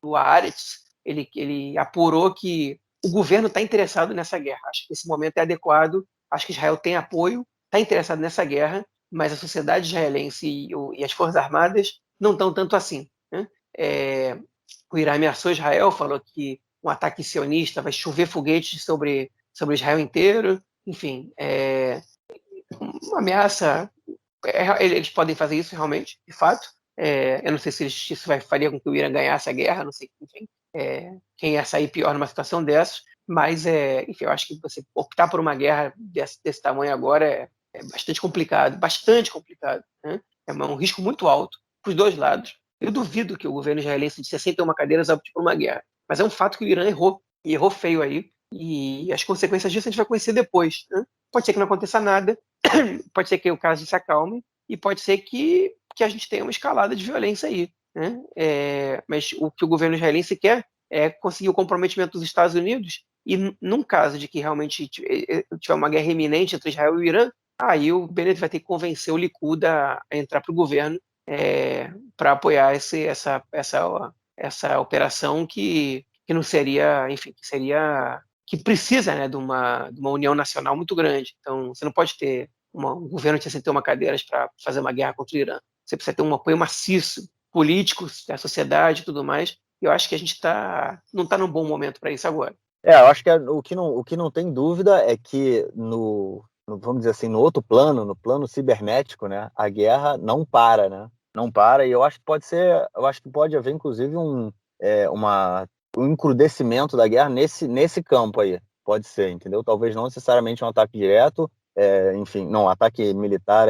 do Haaretz, ele apurou que o governo está interessado nessa guerra. Acho que esse momento é adequado, acho que Israel tem apoio, está interessado nessa guerra, mas a sociedade israelense e as Forças Armadas não estão tanto assim, né? O Irã ameaçou Israel, falou que um ataque sionista vai chover foguetes sobre Israel inteiro. Enfim, uma ameaça. Eles podem fazer isso realmente, de fato. Eu não sei se isso faria com que o Irã ganhasse a guerra, não sei, enfim, quem ia sair pior numa situação dessas, mas, enfim, eu acho que você optar por uma guerra desse tamanho agora é bastante complicado, né? É um risco muito alto para os dois lados. Eu duvido que o governo israelense de 61 cadeiras opte por uma guerra, mas é um fato que o Irã errou, e errou feio aí, e as consequências disso a gente vai conhecer depois, né? Pode ser que não aconteça nada, pode ser que o caso se acalme, e pode ser que a gente tenha uma escalada de violência aí, né? Mas o que o governo israelense quer é conseguir o comprometimento dos Estados Unidos, e num caso de que realmente tiver uma guerra iminente entre Israel e o Irã, aí o Bennett vai ter que convencer o Likud a entrar para o governo para apoiar essa operação que não seria, enfim, que precisa, né, de uma união nacional muito grande. Então, você não pode ter um governo de 61 cadeiras para fazer uma guerra contra o Irã. Você precisa ter um apoio maciço, político, da sociedade e tudo mais. E eu acho que a gente não está num bom momento para isso agora. Eu acho que o que não tem dúvida é que vamos dizer assim, no outro plano, no plano cibernético, né, a guerra não para, né? Não para, e eu acho que pode haver, inclusive, um encrudecimento da guerra nesse campo aí. Pode ser, entendeu? Talvez não necessariamente um ataque direto, enfim, não, um ataque militar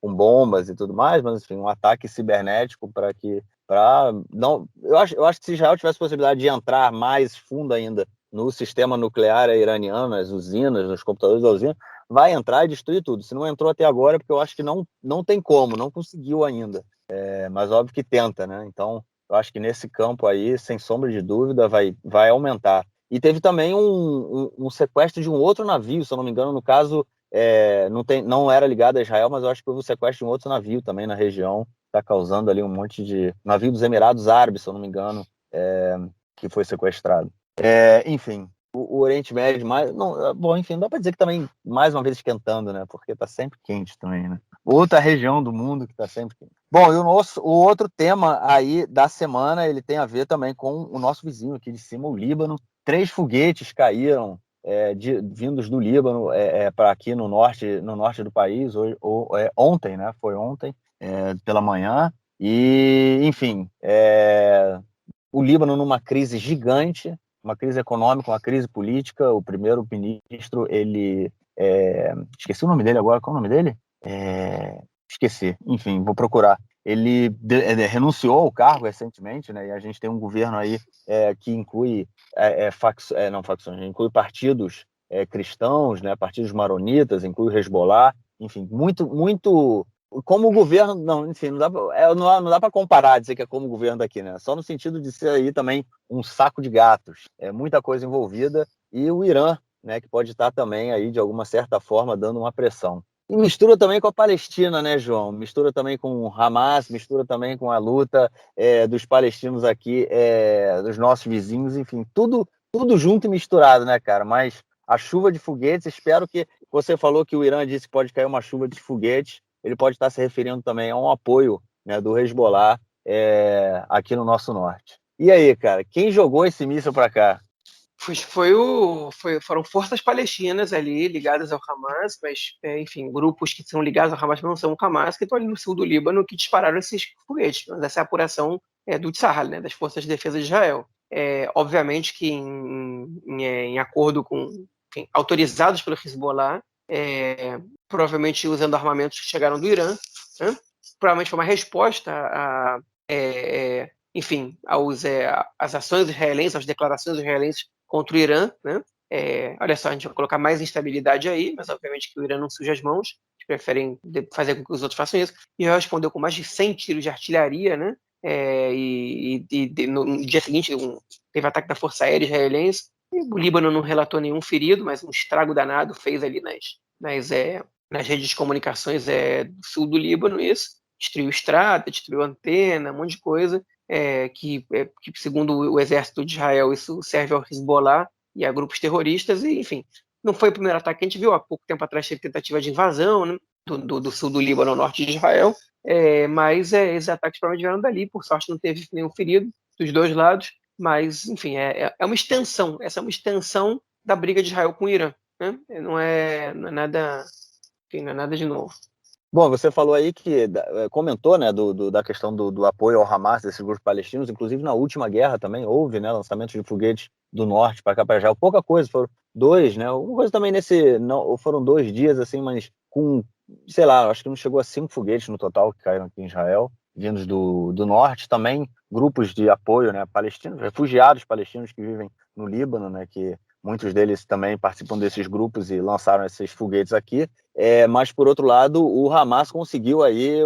com bombas e tudo mais, mas enfim, um ataque cibernético não, eu acho que se Israel tivesse possibilidade de entrar mais fundo ainda no sistema nuclear iraniano, nas usinas, nos computadores da usina, vai entrar e destruir tudo. Se não entrou até agora, é porque eu acho que não tem como, não conseguiu ainda. Mas óbvio que tenta, né? Então, eu acho que nesse campo aí, sem sombra de dúvida, vai aumentar. E teve também um sequestro de um outro navio, se eu não me engano, no caso, não era ligado a Israel, mas eu acho que houve o sequestro de um outro navio também na região, está causando ali um monte de navio dos Emirados Árabes, se eu não me engano, que foi sequestrado. Enfim, o Oriente Médio, bom, enfim, não dá para dizer que também, mais uma vez, esquentando, né? Porque está sempre quente também, né? Outra região do mundo que está sempre quente. Bom, e o outro tema aí da semana, ele tem a ver também com o nosso vizinho aqui de cima, o Líbano. 3 foguetes caíram vindos do Líbano para aqui no norte do país, ontem, né? Foi ontem, pela manhã. E, enfim, o Líbano numa crise gigante, uma crise econômica, uma crise política. O primeiro-ministro, esqueci o nome dele agora, qual é o nome dele? Esqueci, enfim, vou procurar. Ele renunciou ao cargo recentemente, né? E a gente tem um governo aí que inclui inclui partidos cristãos, né? Partidos maronitas, inclui o Hezbollah, enfim, muito como o governo, não, enfim, não dá para comparar, dizer que é como o governo daqui, né? Só no sentido de ser aí também um saco de gatos, muita coisa envolvida, e o Irã, né? Que pode estar também aí de alguma certa forma dando uma pressão. E mistura também com a Palestina, né, João? Mistura também com o Hamas, mistura também com a luta dos palestinos aqui, dos nossos vizinhos, enfim, tudo junto e misturado, né, cara? Mas a chuva de foguetes, espero que você falou que o Irã disse que pode cair uma chuva de foguetes, ele pode estar se referindo também a um apoio, né, do Hezbollah aqui no nosso norte. E aí, cara, quem jogou esse míssil para cá? Foram forças palestinas ali ligadas ao Hamas, mas, enfim, grupos que são ligados ao Hamas, mas não são o Hamas, que estão ali no sul do Líbano, que dispararam esses foguetes. Mas essa é a apuração do Tzahal, né, das Forças de Defesa de Israel. Obviamente que em acordo com, enfim, autorizados pelo Hezbollah, provavelmente usando armamentos que chegaram do Irã, né? Provavelmente foi uma resposta enfim, às ações israelenses, às declarações israelenses contra o Irã, né? Olha só, a gente vai colocar mais instabilidade aí, mas obviamente que o Irã não suja as mãos, eles preferem fazer com que os outros façam isso. E respondeu com mais de 100 tiros de artilharia, né? No dia seguinte teve ataque da Força Aérea Israelense. E o Líbano não relatou nenhum ferido, mas um estrago danado fez ali nas redes de comunicações do sul do Líbano, isso. Destruiu estrada, destruiu antena, um monte de coisa. Que segundo o exército de Israel, isso serve ao Hezbollah e a grupos terroristas, e enfim, não foi o primeiro ataque que a gente viu. Há pouco tempo atrás teve tentativa de invasão, né, do sul do Líbano ao norte de Israel, mas esses ataques provavelmente vieram dali. Por sorte não teve nenhum ferido dos dois lados, mas enfim, uma extensão, essa é uma extensão da briga de Israel com o Irã, né? Não é nada, enfim, não é nada de novo. Bom, você falou aí que comentou, né, da questão do apoio ao Hamas, desses grupos palestinos, inclusive na última guerra também houve, né, lançamentos de foguetes do norte para cá para Israel, pouca coisa, foram 2, né, uma coisa também não, foram 2 dias assim, mas com, sei lá, acho que não chegou a 5 foguetes no total que caíram aqui em Israel, vindos do norte, também grupos de apoio, né, palestinos, refugiados palestinos que vivem no Líbano, né, que muitos deles também participam desses grupos e lançaram esses foguetes aqui. Mas, por outro lado, o Hamas conseguiu aí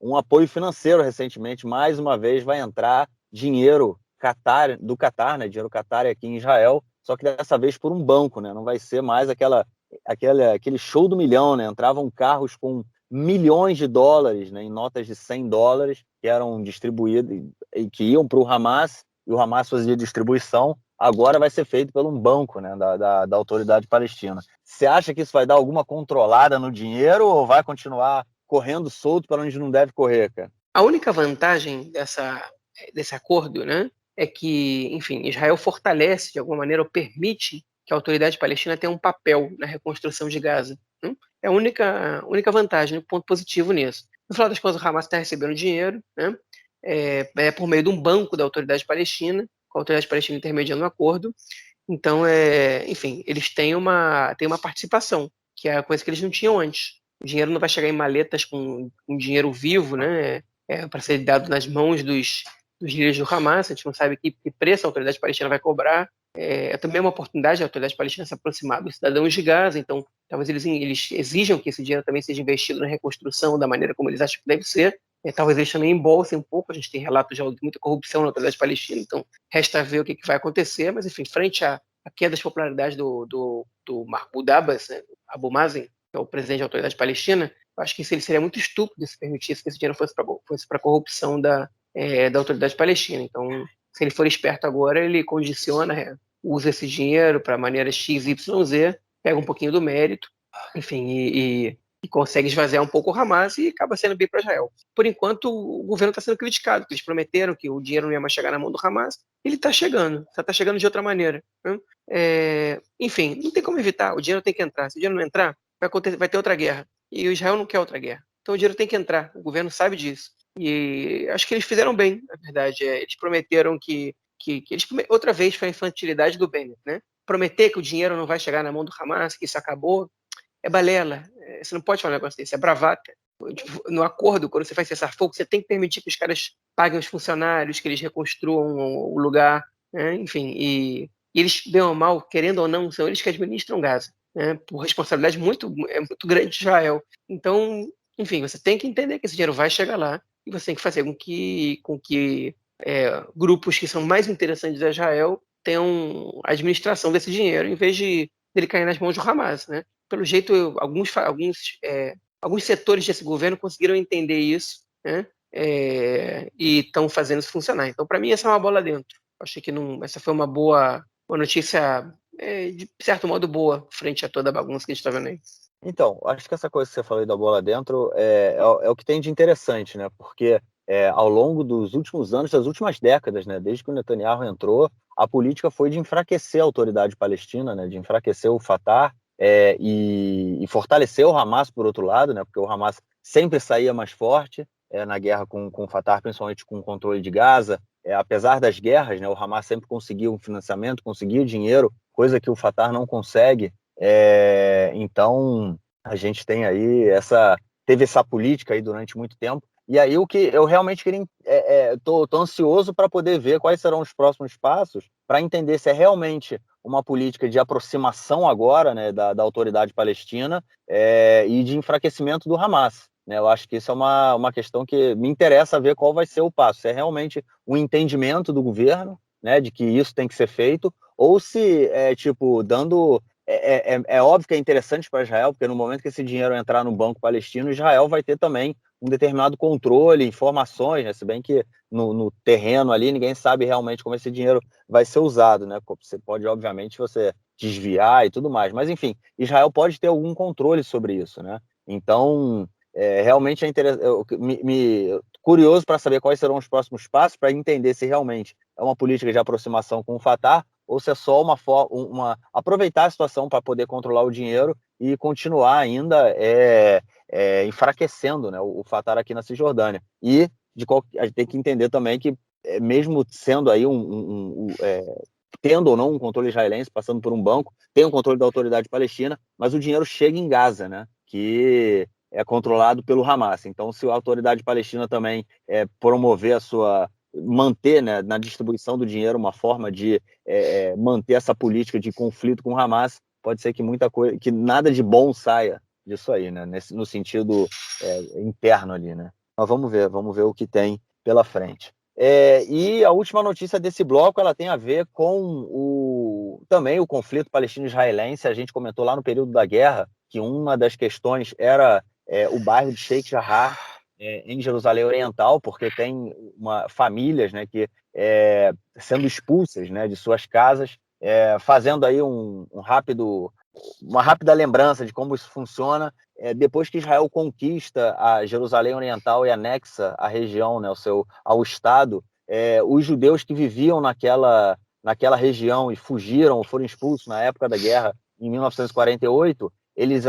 um apoio financeiro recentemente. Mais uma vez vai entrar dinheiro do Catar, né? Dinheiro Catar aqui em Israel, só que dessa vez por um banco, né? Não vai ser mais aquele show do milhão, né? Entravam carros com milhões de dólares, né? Em notas de $100 que eram distribuídos e que iam para o Hamas, e o Hamas fazia distribuição. Agora vai ser feito por um banco, né, da autoridade palestina. Você acha que isso vai dar alguma controlada no dinheiro ou vai continuar correndo solto para onde não deve correr, cara? A única vantagem desse acordo, né, é que, enfim, Israel fortalece de alguma maneira ou permite que a autoridade palestina tenha um papel na reconstrução de Gaza. Né? É a única vantagem, o ponto positivo nisso. No final das contas, o Hamas está recebendo dinheiro, né, por meio de um banco da autoridade palestina, com a autoridade palestina intermediando o acordo. Então, enfim, eles têm uma participação, que é a coisa que eles não tinham antes. O dinheiro não vai chegar em maletas com dinheiro vivo, né, para ser dado nas mãos dos líderes do Hamas. A gente não sabe que preço a autoridade palestina vai cobrar. Também uma oportunidade a autoridade palestina se aproximar dos cidadãos de Gaza. Então, talvez eles exijam que esse dinheiro também seja investido na reconstrução da maneira como eles acham que deve ser. Talvez eles também embolsem um pouco. A gente tem relatos de muita corrupção na autoridade palestina, então resta ver o que vai acontecer. Mas, enfim, frente à queda de popularidade do Mahmoud Abbas, né, Abu Mazen, que é o presidente da autoridade palestina, eu acho que ele seria muito estúpido se permitisse que esse dinheiro fosse para a corrupção da autoridade palestina. Então, se ele for esperto agora, ele condiciona, usa esse dinheiro para maneiras X, Y, Z, pega um pouquinho do mérito, enfim, e consegue esvaziar um pouco o Hamas e acaba sendo bem para Israel. Por enquanto, o governo está sendo criticado, porque eles prometeram que o dinheiro não ia mais chegar na mão do Hamas. Ele está chegando, só está chegando de outra maneira. Né? Enfim, não tem como evitar, o dinheiro tem que entrar. Se o dinheiro não entrar, vai ter outra guerra. E o Israel não quer outra guerra. Então o dinheiro tem que entrar, o governo sabe disso. E acho que eles fizeram bem, na verdade. Eles prometeram que que eles outra vez foi a infantilidade do Bennett, né? Prometer que o dinheiro não vai chegar na mão do Hamas, que isso acabou, é balela. Você não pode falar um negócio desse, é bravata. No acordo, quando você faz cessar-fogo, você tem que permitir que os caras paguem os funcionários, que eles reconstruam o lugar, né? Enfim, e eles, bem ou mal, querendo ou não, são eles que administram Gaza, né? Por responsabilidade muito grande de Israel. Então, enfim, você tem que entender que esse dinheiro vai chegar lá e você tem que fazer com que grupos que são mais interessantes a Israel tenham a administração desse dinheiro, em vez de ele cair nas mãos do Hamas, né? Pelo jeito, alguns setores desse governo conseguiram entender isso, né? E estão fazendo isso funcionar. Então, para mim, essa é uma bola dentro. Achei que essa foi uma notícia, de certo modo, boa, frente a toda a bagunça que a gente está vendo aí. Então, acho que essa coisa que você falou aí da bola dentro é o que tem de interessante, né? Porque ao longo dos últimos anos, das últimas décadas, né? Desde que o Netanyahu entrou, a política foi de enfraquecer a autoridade palestina, né? De enfraquecer o Fatah e fortalecer o Hamas, por outro lado, né? Porque o Hamas sempre saía mais forte na guerra com o Fatah, principalmente com o controle de Gaza. Apesar das guerras, né? O Hamas sempre conseguia um financiamento, conseguia dinheiro, coisa que o Fatah não consegue. Então a gente tem aí teve essa política aí durante muito tempo, e aí o que eu realmente queria, tô ansioso para poder ver quais serão os próximos passos, para entender se é realmente uma política de aproximação agora, né, da autoridade palestina e de enfraquecimento do Hamas, né? Eu acho que isso é uma questão que me interessa ver qual vai ser o passo, se é realmente um entendimento do governo, né, de que isso tem que ser feito, ou se tipo dando óbvio que é interessante para Israel, porque no momento que esse dinheiro entrar no banco palestino, Israel vai ter também um determinado controle, informações, né? Se bem que no terreno ali ninguém sabe realmente como esse dinheiro vai ser usado, né? Você pode, obviamente, você desviar e tudo mais, mas enfim, Israel pode ter algum controle sobre isso, né? Então, realmente é interessante, curioso para saber quais serão os próximos passos, para entender se realmente é uma política de aproximação com o Fatah, ou se é só aproveitar a situação para poder controlar o dinheiro e continuar ainda enfraquecendo, né, o Fatah aqui na Cisjordânia. E a gente tem que entender também que, mesmo sendo aí tendo ou não um controle israelense, passando por um banco, tem um controle da autoridade palestina, mas o dinheiro chega em Gaza, né, que é controlado pelo Hamas. Então, se a autoridade palestina também promover manter, né, na distribuição do dinheiro uma forma de manter essa política de conflito com o Hamas, pode ser que que nada de bom saia disso aí, né, no sentido interno ali, né. Mas vamos ver o que tem pela frente. E a última notícia desse bloco, ela tem a ver com também o conflito palestino-israelense. A gente comentou lá no período da guerra que uma das questões era o bairro de Sheikh Jarrah, em Jerusalém Oriental, porque tem famílias, né, que sendo expulsas, né, de suas casas, fazendo aí uma rápida lembrança de como isso funciona. Depois que Israel conquista a Jerusalém Oriental e anexa a região, né, ao Estado, os judeus que viviam naquela região e fugiram ou foram expulsos na época da guerra, em 1948, eles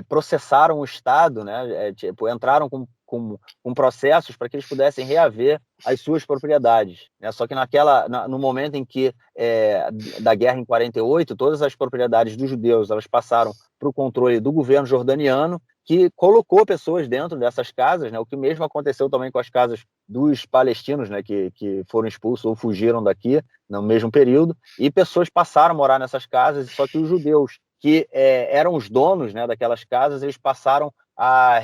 processaram o Estado, né, entraram com processos para que eles pudessem reaver as suas propriedades, né? Só que no momento em que da guerra em 48, todas as propriedades dos judeus elas passaram para o controle do governo jordaniano, que colocou pessoas dentro dessas casas, né? O que mesmo aconteceu também com as casas dos palestinos, né? Que foram expulsos ou fugiram daqui no mesmo período, e pessoas passaram a morar nessas casas, só que os judeus que eram os donos, né, daquelas casas, eles passaram a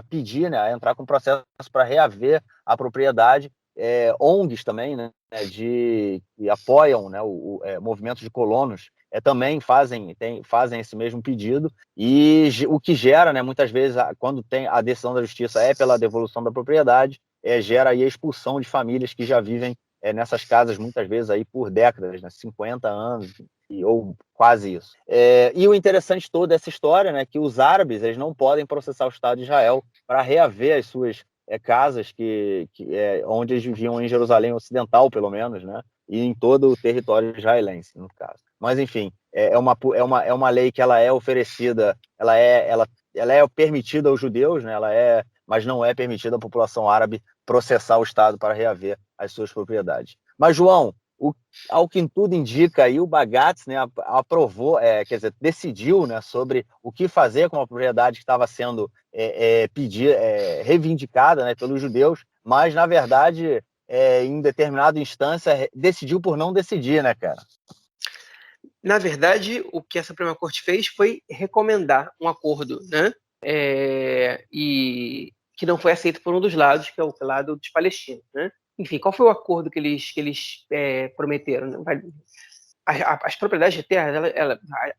pedir, né, a entrar com processo para reaver a propriedade. ONGs também, né, que apoiam, né, movimentos de colonos, também fazem esse mesmo pedido, e o que gera, né, muitas vezes, quando tem a decisão da justiça pela devolução da propriedade, gera aí a expulsão de famílias que já vivem nessas casas, muitas vezes aí por décadas, né, 50 anos, ou quase isso. E o interessante toda essa história, né, que os árabes eles não podem processar o Estado de Israel para reaver as suas casas onde eles viviam em Jerusalém Ocidental, pelo menos, né, e em todo o território israelense, no caso. Mas, enfim, é uma lei que ela é oferecida, ela é permitida aos judeus, né, mas não é permitida à população árabe processar o Estado para reaver as suas propriedades. Mas, João, O, ao que tudo indica, aí o Bagatz, né, aprovou, quer dizer, decidiu, né, sobre o que fazer com a propriedade que estava sendo reivindicada, né, pelos judeus, mas, na verdade, em determinada instância, decidiu por não decidir, né, cara? Na verdade, o que a Suprema Corte fez foi recomendar um acordo, né? E que não foi aceito por um dos lados, que é o lado dos palestinos, né? Enfim, qual foi o acordo que eles prometeram? Né? As propriedades de terras,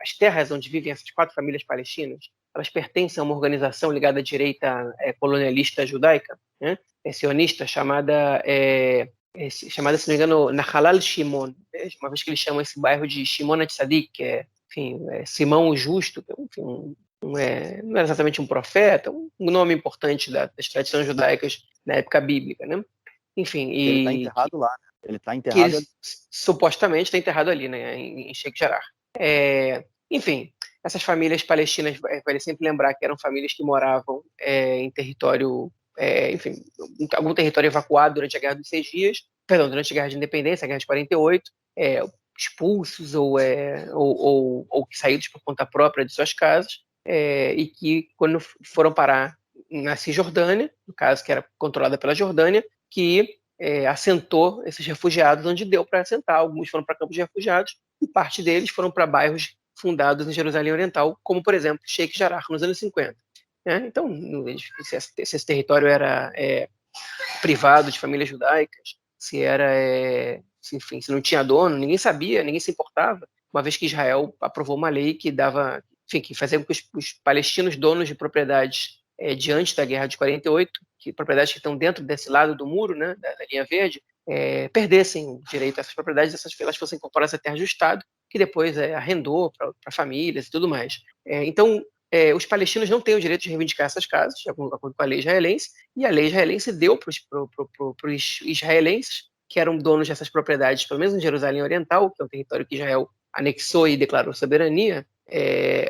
as terras onde vivem essas 4 famílias palestinas, elas pertencem a uma organização ligada à direita colonialista judaica, né? Sionista, chamada, se não me engano, Nahalal Shimon, né? Uma vez que eles chamam esse bairro de Shimon HaTzadik, que é, enfim, Simão o Justo, que, enfim, não é exatamente um profeta, um nome importante das tradições judaicas na época bíblica, né? Enfim, Ele está enterrado lá, né? Ele está que ele enterrado ali. supostamente está enterrado ali, né, em Sheikh Jarrah. Enfim, essas famílias palestinas, vale sempre lembrar que eram famílias que moravam em território, enfim, algum território evacuado durante a Guerra dos 6 Dias, perdão, durante a Guerra de Independência, a Guerra de 48, expulsos ou saídos por conta própria de suas casas, e que, quando foram parar na Cisjordânia, no caso que era controlada pela Jordânia, que assentou esses refugiados onde deu para assentar. Alguns foram para campos de refugiados e parte deles foram para bairros fundados em Jerusalém Oriental, como, por exemplo, Sheikh Jarrah, nos anos 50. Então, se esse território era privado de famílias judaicas, enfim, se não tinha dono, ninguém sabia, ninguém se importava, uma vez que Israel aprovou uma lei que dava, enfim, que fazia com que os palestinos donos de propriedades diante da Guerra de 48, que propriedades que estão dentro desse lado do muro, né, da linha verde, perdessem direito a essas propriedades, elas fossem incorporadas à terra do Estado, que depois arrendou para famílias e tudo mais. Então, os palestinos não têm o direito de reivindicar essas casas, de acordo com a lei israelense, e a lei israelense deu para os israelenses, que eram donos dessas propriedades, pelo menos em Jerusalém Oriental, que é um território que Israel anexou e declarou soberania,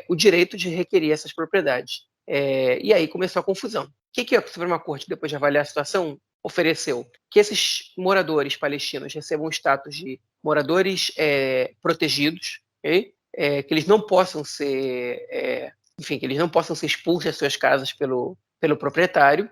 o direito de requerer essas propriedades. E aí começou a confusão. O que a Suprema Corte, depois de avaliar a situação, ofereceu? Que esses moradores palestinos recebam o status de moradores protegidos, okay? Que eles não possam ser, enfim, que eles não possam ser expulsos das suas casas pelo proprietário,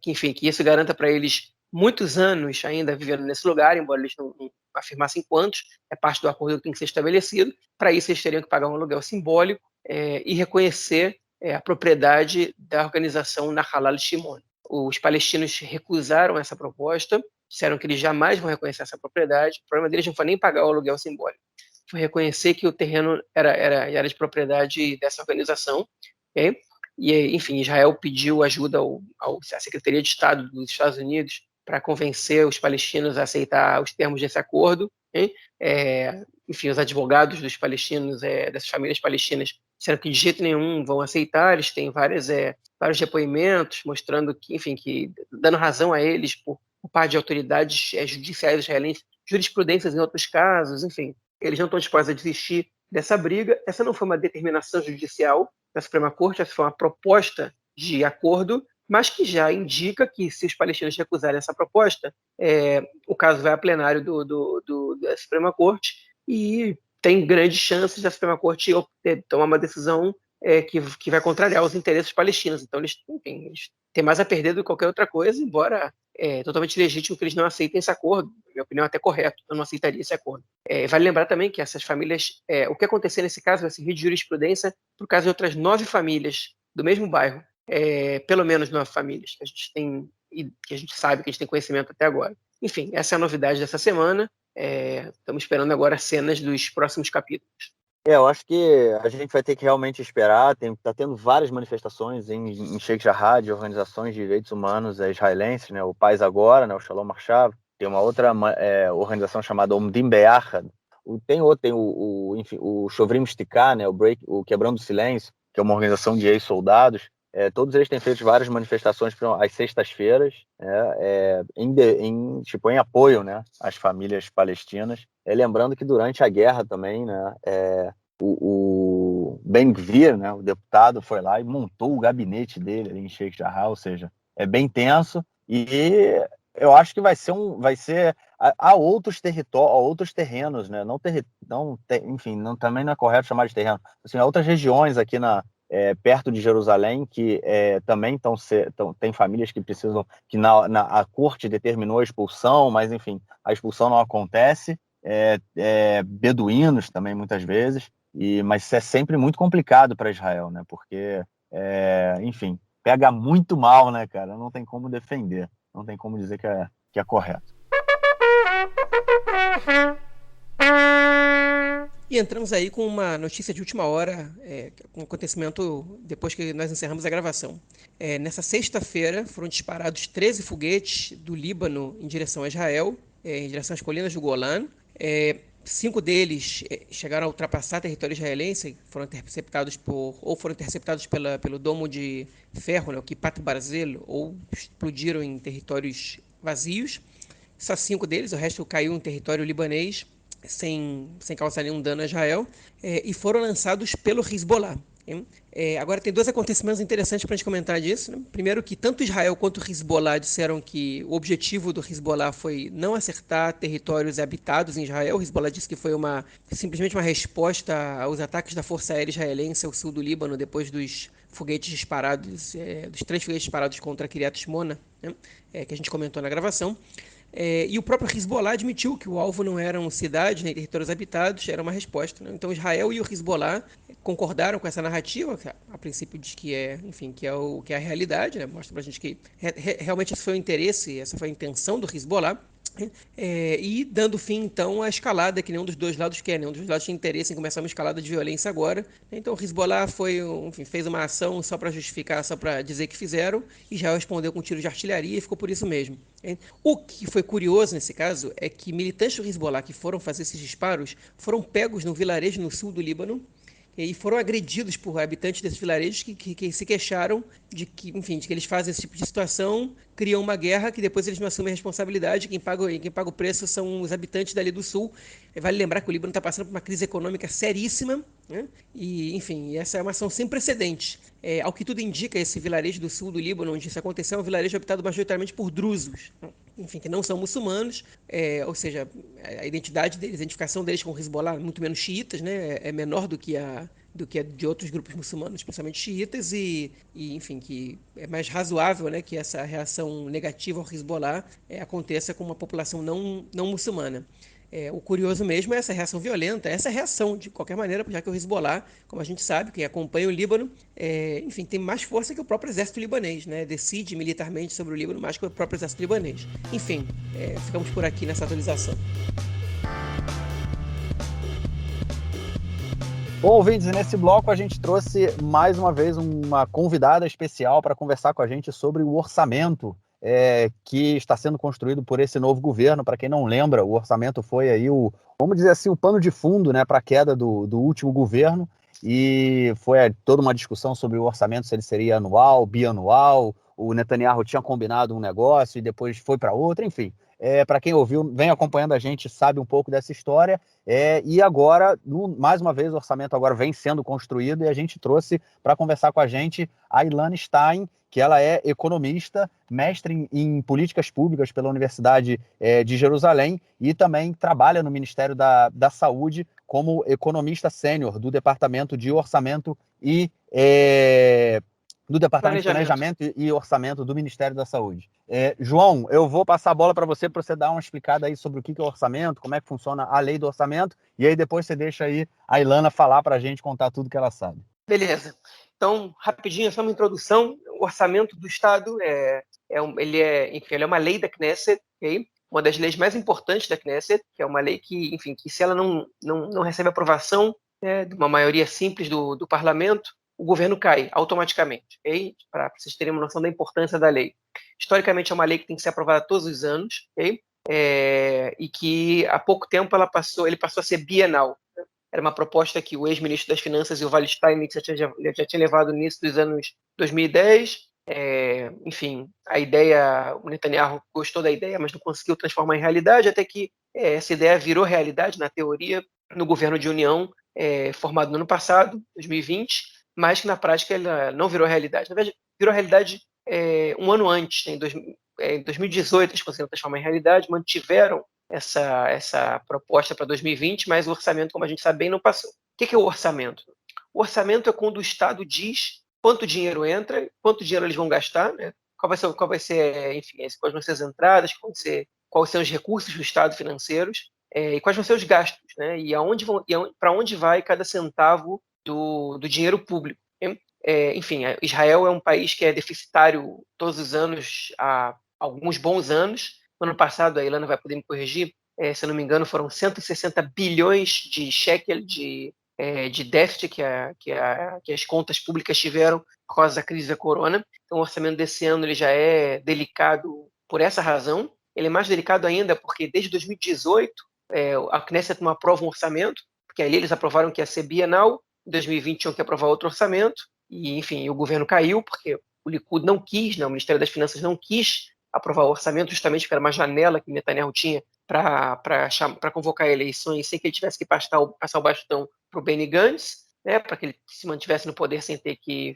que isso garanta para eles muitos anos ainda vivendo nesse lugar, embora eles não afirmassem quantos, é parte do acordo que tem que ser estabelecido. Para isso, eles teriam que pagar um aluguel simbólico e reconhecer a propriedade da organização Nahalal Shimon. Os palestinos recusaram essa proposta, disseram que eles jamais vão reconhecer essa propriedade. O problema deles não foi nem pagar o aluguel simbólico, foi reconhecer que o terreno era de propriedade dessa organização. Okay? E, enfim, Israel pediu ajuda à Secretaria de Estado dos Estados Unidos para convencer os palestinos a aceitar os termos desse acordo. Okay? Enfim, os advogados dos palestinos, dessas famílias palestinas, disseram que de jeito nenhum vão aceitar. Eles têm vários depoimentos mostrando que, enfim, que dando razão a eles por parte de autoridades judiciais israelenses, jurisprudências em outros casos, enfim, eles não estão dispostos a desistir dessa briga. Essa não foi uma determinação judicial da Suprema Corte, essa foi uma proposta de acordo, mas que já indica que, se os palestinos recusarem essa proposta, o caso vai a plenário da Suprema Corte e tem grandes chances da Suprema Corte tomar uma decisão que vai contrariar os interesses palestinos. Então, eles têm mais a perder do que qualquer outra coisa, embora totalmente legítimo que eles não aceitem esse acordo. Na minha opinião, é até correto, eu não aceitaria esse acordo. Vale lembrar também que essas famílias, o que acontecer nesse caso vai servir de jurisprudência para o caso de outras 9 famílias do mesmo bairro, pelo menos 9 famílias que a gente tem, e que a gente sabe, que a gente tem conhecimento até agora. Enfim, essa é a novidade dessa semana. Estamos esperando agora cenas dos próximos capítulos. Eu acho que a gente vai ter que realmente esperar. Tá tendo várias manifestações em Sheikh Jarrah de organizações de direitos humanos israelenses, né? O Paz Agora, né? O Shalom Marchav. Tem uma outra organização chamada Omdim Be'achad. Tem enfim, o Shovrim Shtiká, né? O Quebrando o Silêncio, que é uma organização de ex-soldados. Todos eles têm feito várias manifestações às sextas-feiras, em apoio, né, às famílias palestinas. Lembrando que durante a guerra também, né, o Ben Gvir, né, o deputado, foi lá e montou o gabinete dele ali em Sheikh Jarrah, ou seja, é bem tenso, e eu acho que vai ser há outros territórios, outros terrenos, né? Enfim, também não é correto chamar de terreno. Assim, há outras regiões aqui perto de Jerusalém que também tem famílias que precisam, que a corte determinou a expulsão, mas enfim, a expulsão não acontece. Beduínos também muitas vezes, mas isso é sempre muito complicado para Israel, né? Porque, enfim, pega muito mal, né, cara? Não tem como defender, não tem como dizer que é correto. E entramos aí com uma notícia de última hora, um acontecimento depois que nós encerramos a gravação. Nessa sexta-feira foram disparados 13 foguetes do Líbano em direção a Israel, em direção às colinas do Golã. 5 deles chegaram a ultrapassar território israelense, foram interceptados pelo domo de ferro, né, o Kipat Barzel, ou explodiram em territórios vazios. Só 5 deles, o resto caiu em território libanês, sem causar nenhum dano a Israel, e foram lançados pelo Hezbollah. Agora tem 2 acontecimentos interessantes para a gente comentar disso, né? Primeiro, que tanto Israel quanto o Hezbollah disseram que o objetivo do Hezbollah foi não acertar territórios habitados em Israel. O Hezbollah disse que foi simplesmente uma resposta aos ataques da Força Aérea Israelense ao sul do Líbano, depois dos foguetes disparados, dos 3 foguetes disparados contra Kiryat Shmona, né? Que a gente comentou na gravação. E o próprio Hezbollah admitiu que o alvo não eram cidades nem territórios habitados, era uma resposta, né? Então Israel e o Hezbollah concordaram com essa narrativa, que a princípio diz que é a realidade, né? Mostra pra gente que realmente esse foi o interesse, essa foi a intenção do Hezbollah. E dando fim, então, à escalada que nenhum dos dois lados quer. Nenhum dos lados tinha interesse em começar uma escalada de violência agora. Então, o Hezbollah fez uma ação só para justificar, só para dizer que fizeram, e já respondeu com tiro de artilharia e ficou por isso mesmo. O que foi curioso nesse caso é que militantes do Hezbollah que foram fazer esses disparos foram pegos num vilarejo no sul do Líbano, e foram agredidos por habitantes desses vilarejos que se queixaram de que eles fazem esse tipo de situação, criam uma guerra que depois eles não assumem a responsabilidade. Quem paga o preço são os habitantes dali do sul. Vale lembrar que o Líbano está passando por uma crise econômica seríssima, né? E, enfim, essa é uma ação sem precedentes. Ao que tudo indica, esse vilarejo do sul do Líbano, onde isso aconteceu, é um vilarejo habitado majoritariamente por drusos, enfim, que não são muçulmanos, ou seja, a identificação deles com o Hezbollah, muito menos xiitas, né, é menor do que a de outros grupos muçulmanos, especialmente xiitas, enfim, que é mais razoável, né, que essa reação negativa ao Hezbollah aconteça com uma população não muçulmana. O curioso mesmo é essa reação violenta, essa reação de qualquer maneira, já que o Hezbollah, como a gente sabe, quem acompanha o Líbano, enfim, tem mais força que o próprio exército libanês, né? Decide militarmente sobre o Líbano mais que o próprio exército libanês. Enfim, ficamos por aqui nessa atualização. Bom, ouvintes, nesse bloco a gente trouxe mais uma vez uma convidada especial para conversar com a gente sobre o orçamento que está sendo construído por esse novo governo. Para quem não lembra, o orçamento foi aí vamos dizer assim, o pano de fundo, né, para a queda do último governo, e foi toda uma discussão sobre o orçamento, se ele seria anual, bianual. O Netanyahu tinha combinado um negócio e depois foi para outro, enfim. Para quem ouviu, vem acompanhando a gente, sabe um pouco dessa história. E agora, mais uma vez, o orçamento agora vem sendo construído, e a gente trouxe para conversar com a gente a Ilana Stein, que ela é economista, mestre em políticas públicas pela Universidade de Jerusalém, e também trabalha no Ministério da Saúde como economista sênior do Departamento de Orçamento e do Departamento de Planejamento e Orçamento do Ministério da Saúde. João, eu vou passar a bola para você dar uma explicada aí sobre o que é o orçamento, como é que funciona a lei do orçamento, e aí depois você deixa aí a Ilana falar para a gente, contar tudo que ela sabe. Beleza. Então, rapidinho, só uma introdução. O orçamento do Estado ele é uma lei da Knesset, okay? Uma das leis mais importantes da Knesset, que é uma lei que, enfim, que se ela não recebe aprovação, né, de uma maioria simples do parlamento, o governo cai automaticamente, okay? Para vocês terem uma noção da importância da lei. Historicamente, é uma lei que tem que ser aprovada todos os anos, okay? E que há pouco tempo ele passou a ser bienal. Era uma proposta que o ex-ministro das Finanças, Yuval Steinmetz, já tinha levado no início dos anos 2010. Enfim, o Netanyahu gostou da ideia, mas não conseguiu transformar em realidade, até que essa ideia virou realidade, na teoria, no governo de união formado no ano passado, 2020, mas que na prática ela não virou realidade. Na verdade, virou realidade um ano antes, em 2018, eles conseguiram transformar em realidade, mantiveram essa proposta para 2020, mas o orçamento, como a gente sabe bem, não passou. O que é o orçamento? O orçamento é quando o Estado diz quanto dinheiro entra, quanto dinheiro eles vão gastar, né? Qual vai ser, enfim, quais vão ser as entradas, quais são os recursos do Estado financeiros, e quais vão ser os gastos, né? E para onde vai cada centavo do dinheiro público. Né? Enfim, Israel é um país que é deficitário todos os anos, há alguns bons anos. No ano passado, a Ilana vai poder me corrigir, se eu não me engano, foram 160 bilhões de shekel de déficit que as contas públicas tiveram por causa da crise da corona. Então, o orçamento desse ano ele já é delicado por essa razão. Ele é mais delicado ainda porque desde 2018 a Knesset não aprova um orçamento, porque ali eles aprovaram que ia ser bienal, em 2020 tinham que aprovar outro orçamento, e enfim, o governo caiu porque o Likud não quis, né, o Ministério das Finanças não quis aprovar o orçamento, justamente porque era uma janela que Netanyahu tinha para convocar eleições sem que ele tivesse que passar o bastão para o Benny Gantz, né, para que ele se mantivesse no poder sem ter que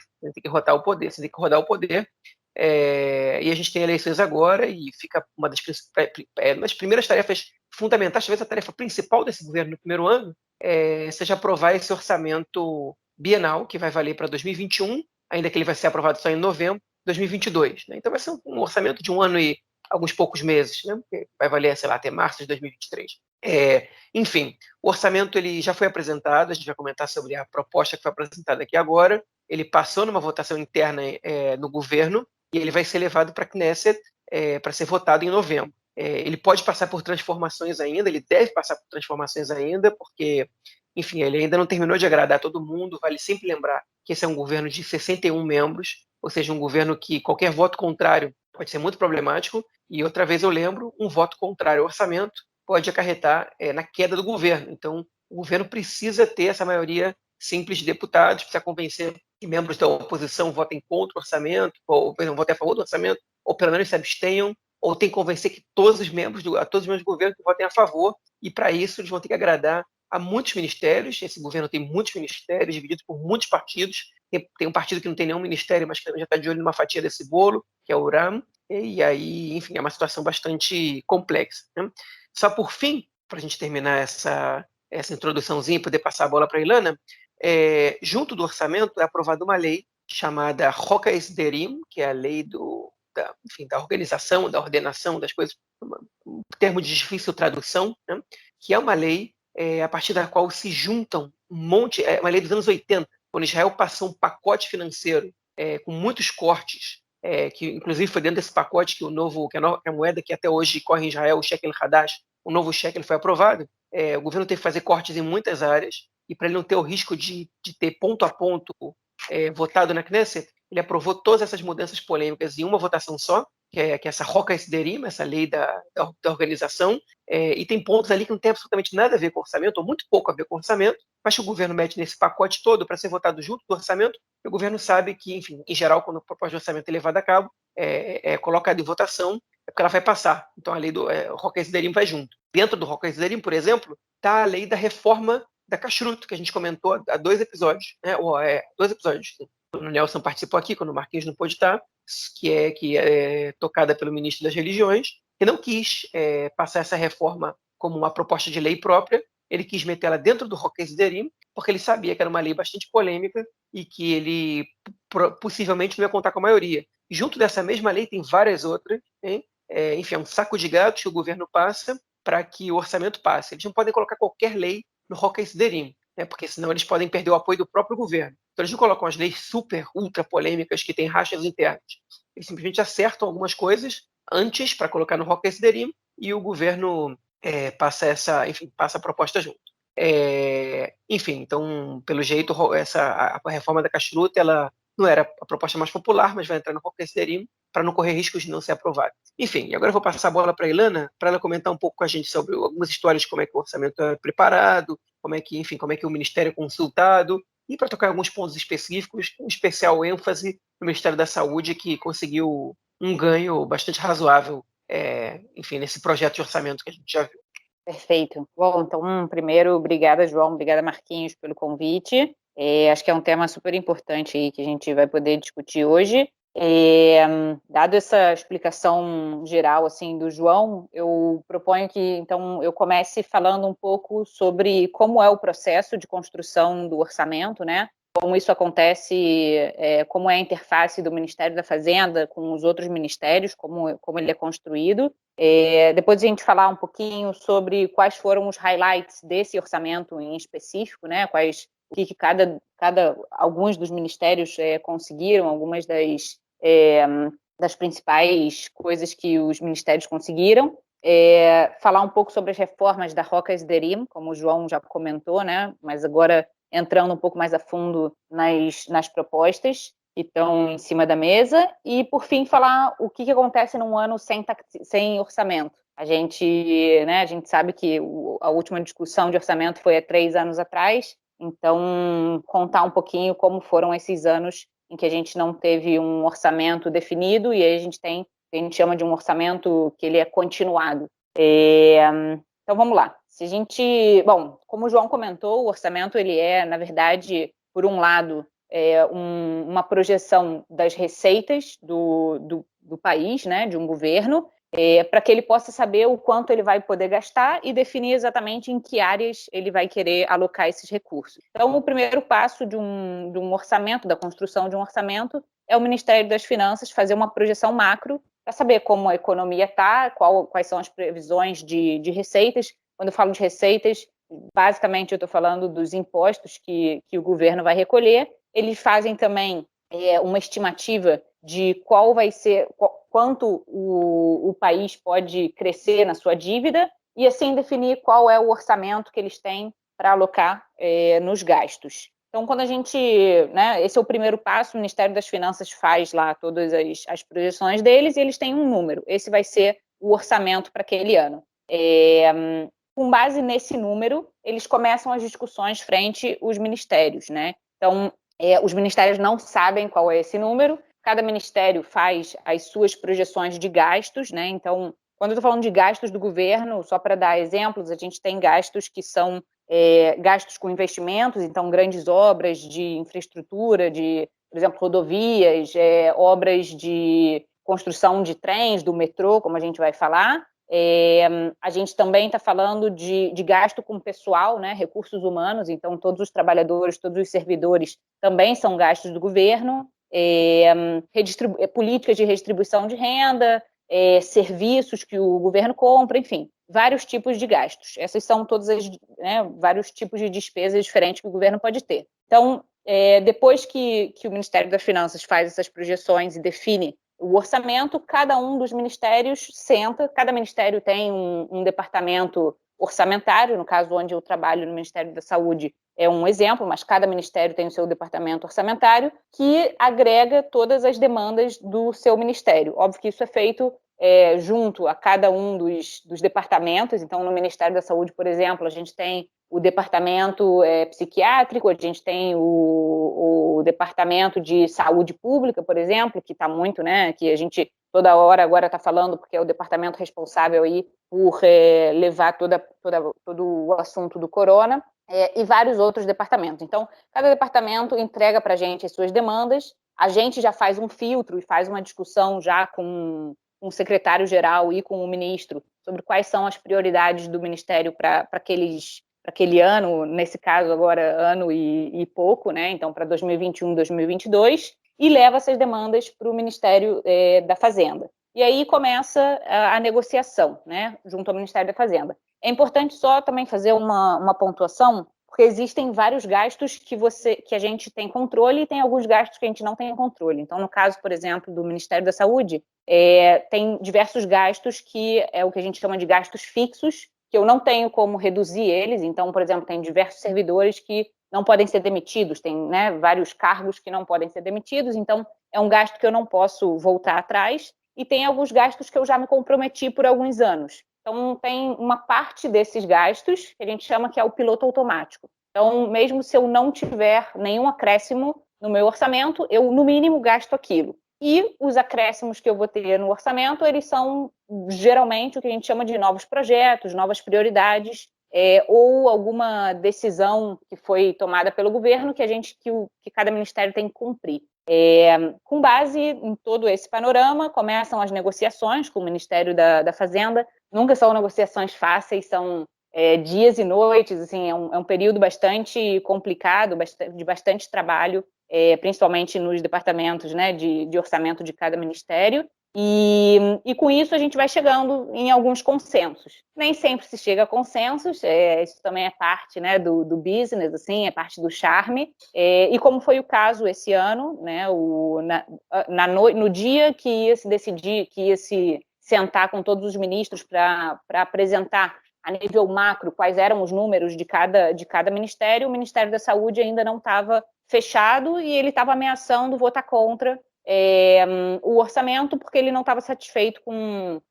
rodar o poder, sem ter que rodar o poder. E a gente tem eleições agora e fica uma das primeiras tarefas fundamentais, talvez a tarefa principal desse governo no primeiro ano, seja aprovar esse orçamento bienal, que vai valer para 2021, ainda que ele vai ser aprovado só em novembro de 2022. Né? Então vai ser um orçamento de um ano e alguns poucos meses, né? Vai valer, sei lá, até março de 2023. Enfim, o orçamento ele já foi apresentado, a gente vai comentar sobre a proposta que foi apresentada aqui agora. Ele passou numa votação interna no governo e ele vai ser levado para a Knesset para ser votado em novembro. Ele pode passar por transformações ainda, ele deve passar por transformações ainda, porque, enfim, ele ainda não terminou de agradar todo mundo. Vale sempre lembrar que esse é um governo de 61 membros, ou seja, um governo que qualquer voto contrário pode ser muito problemático. E outra vez eu lembro, um voto contrário ao orçamento pode acarretar na queda do governo. Então, o governo precisa ter essa maioria simples de deputados, precisa convencer que membros da oposição votem contra o orçamento, ou votem a favor do orçamento, ou pelo menos se abstenham, ou tem que convencer que todos os membros do governo votem a favor, e para isso eles vão ter que agradar a muitos ministérios. Esse governo tem muitos ministérios, divididos por muitos partidos. Tem um partido que não tem nenhum ministério, mas que já está de olho numa fatia desse bolo, que é o RAM, e aí, enfim, é uma situação bastante complexa. Né? Só por fim, para a gente terminar essa introduçãozinha e poder passar a bola para a Ilana, junto do orçamento é aprovada uma lei chamada Hok HaEsderim, que é a lei da organização, da ordenação das coisas, um termo de difícil tradução, né? Que é uma lei a partir da qual se juntam é uma lei dos anos 80, quando Israel passou um pacote financeiro com muitos cortes, que inclusive foi dentro desse pacote que a moeda que até hoje corre em Israel, o shekel hadash, o novo shekel foi aprovado. O governo teve que fazer cortes em muitas áreas, e para ele não ter o risco de ter ponto a ponto votado na Knesset, ele aprovou todas essas mudanças polêmicas em uma votação só, que é essa Hok HaEsderim, essa lei da organização, e tem pontos ali que não tem absolutamente nada a ver com orçamento, ou muito pouco a ver com orçamento, mas que o governo mete nesse pacote todo para ser votado junto do orçamento, e o governo sabe que, enfim, em geral, quando a proposta de orçamento é levada a cabo, é colocada em votação, é porque ela vai passar. Então a lei do Hok HaEsderim vai junto. Dentro do Hok HaEsderim, por exemplo, está a lei da reforma da Kashrut, que a gente comentou há 2 episódios. 2 episódios. Quando o Nelson participou aqui, quando o Marquinhos não pôde estar, que é tocada pelo ministro das Religiões, que não quis passar essa reforma como uma proposta de lei própria. Ele quis metê-la dentro do Hok HaEsderim, porque ele sabia que era uma lei bastante polêmica e que ele possivelmente não ia contar com a maioria. E junto dessa mesma lei tem várias outras, hein? Enfim, é um saco de gatos que o governo passa para que o orçamento passe. Eles não podem colocar qualquer lei no Hok HaEsderim, né? Porque senão eles podem perder o apoio do próprio governo. Então eles não colocam as leis super, ultra polêmicas que têm rachas internas. Eles simplesmente acertam algumas coisas antes para colocar no Hok HaEsderim e o governo passa a proposta junto. Enfim, então, pelo jeito, a reforma da Kashrut, ela não era a proposta mais popular, mas vai entrar no Hok HaEsderim para não correr riscos de não ser aprovada. Enfim, agora eu vou passar a bola para a Ilana, para ela comentar um pouco com a gente sobre algumas histórias de como é que o orçamento é preparado, como é que o Ministério é consultado, e para tocar alguns pontos específicos, com especial ênfase no Ministério da Saúde, que conseguiu um ganho bastante razoável, enfim, nesse projeto de orçamento que a gente já viu. Perfeito. Bom, então, primeiro, obrigada, João, obrigada, Marquinhos, pelo convite. Acho que é um tema super importante aí que a gente vai poder discutir hoje. Dado essa explicação geral assim do João, eu proponho que então eu comece falando um pouco sobre como é o processo de construção do orçamento, né? Como isso acontece, como é a interface do Ministério da Fazenda com os outros ministérios, como ele é construído. Depois a gente falar um pouquinho sobre quais foram os highlights desse orçamento em específico, né? O que alguns dos ministérios conseguiram, algumas das principais coisas que os ministérios conseguiram. Falar um pouco sobre as reformas da Roca Esderim, como o João já comentou, né? Mas agora entrando um pouco mais a fundo nas propostas que estão em cima da mesa, e, por fim, falar o que acontece num ano sem orçamento. A gente sabe que a última discussão de orçamento foi há 3 anos atrás, então contar um pouquinho como foram esses anos em que a gente não teve um orçamento definido, e aí a gente chama de um orçamento que ele é continuado. Então vamos lá. Bom, como o João comentou, o orçamento ele é, na verdade, por um lado, uma projeção das receitas do país, né, de um governo, para que ele possa saber o quanto ele vai poder gastar e definir exatamente em que áreas ele vai querer alocar esses recursos. Então, o primeiro passo de um orçamento, da construção de um orçamento, é o Ministério das Finanças fazer uma projeção macro para saber como a economia está, quais são as previsões de receitas. Quando eu falo de receitas, basicamente eu estou falando dos impostos que o governo vai recolher. Eles fazem também uma estimativa de quanto o país pode crescer na sua dívida, e assim definir qual é o orçamento que eles têm para alocar nos gastos. Então, quando esse é o primeiro passo, o Ministério das Finanças faz lá todas as projeções deles, e eles têm um número. Esse vai ser o orçamento para aquele ano. Com base nesse número, eles começam as discussões frente aos ministérios, né? Então, os ministérios não sabem qual é esse número, cada ministério faz as suas projeções de gastos, né? Então, quando eu estou falando de gastos do governo, só para dar exemplos, a gente tem gastos que são gastos com investimentos, então grandes obras de infraestrutura, por exemplo, rodovias, obras de construção de trens, do metrô, como a gente vai falar. A gente também está falando de gasto com pessoal, né, recursos humanos, então todos os trabalhadores, todos os servidores também são gastos do governo, políticas de redistribuição de renda, serviços que o governo compra, enfim, vários tipos de gastos. Essas são todas vários tipos de despesas diferentes que o governo pode ter. Então, depois que o Ministério das Finanças faz essas projeções e define o orçamento, cada um dos ministérios senta, cada ministério tem um departamento orçamentário, no caso onde eu trabalho no Ministério da Saúde é um exemplo, mas cada ministério tem o seu departamento orçamentário, que agrega todas as demandas do seu ministério. Óbvio que isso é feito junto a cada um dos departamentos. Então, no Ministério da Saúde, por exemplo, a gente tem o departamento psiquiátrico, a gente tem o departamento de saúde pública, por exemplo, que está muito, né, que a gente toda hora agora está falando, porque é o departamento responsável aí por levar todo o assunto do corona, e vários outros departamentos. Então, cada departamento entrega para a gente as suas demandas, a gente já faz um filtro e faz uma discussão já com o secretário-geral e com o ministro sobre quais são as prioridades do Ministério para aquele ano, nesse caso agora ano e pouco, né? Então para 2021, 2022, e leva essas demandas para o Ministério da Fazenda. E aí começa a negociação, né, junto ao Ministério da Fazenda. É importante só também fazer uma pontuação, porque existem vários gastos que a gente tem controle e tem alguns gastos que a gente não tem controle. Então, no caso, por exemplo, do Ministério da Saúde, tem diversos gastos que é o que a gente chama de gastos fixos, que eu não tenho como reduzir eles. Então, por exemplo, tem diversos servidores que não podem ser demitidos, tem, né, vários cargos que não podem ser demitidos, então é um gasto que eu não posso voltar atrás, e tem alguns gastos que eu já me comprometi por alguns anos. Então, tem uma parte desses gastos que a gente chama que é o piloto automático. Então, mesmo se eu não tiver nenhum acréscimo no meu orçamento, eu, no mínimo, gasto aquilo. E os acréscimos que eu vou ter no orçamento, eles são, geralmente, o que a gente chama de novos projetos, novas prioridades, ou alguma decisão que foi tomada pelo governo que cada ministério tem que cumprir. Com base em todo esse panorama, começam as negociações com o Ministério da Fazenda. Nunca são negociações fáceis, são dias e noites, assim, é um período bastante complicado, de bastante trabalho, principalmente nos departamentos, né, de orçamento de cada ministério. E com isso a gente vai chegando em alguns consensos. Nem sempre se chega a consensos, isso também é parte, né, do business, assim, é parte do charme. E como foi o caso esse ano, né, no dia que ia se decidir, que ia se sentar com todos os ministros para apresentar a nível macro quais eram os números de cada ministério, o Ministério da Saúde ainda não estava fechado e ele estava ameaçando votar contra o orçamento, porque ele não estava satisfeito com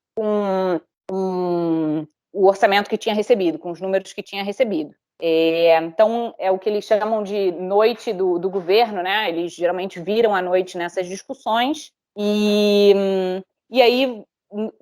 o orçamento que tinha recebido, com os números que tinha recebido. Então, é o que eles chamam de noite do governo, né? Eles geralmente viram à noite nessas discussões, e aí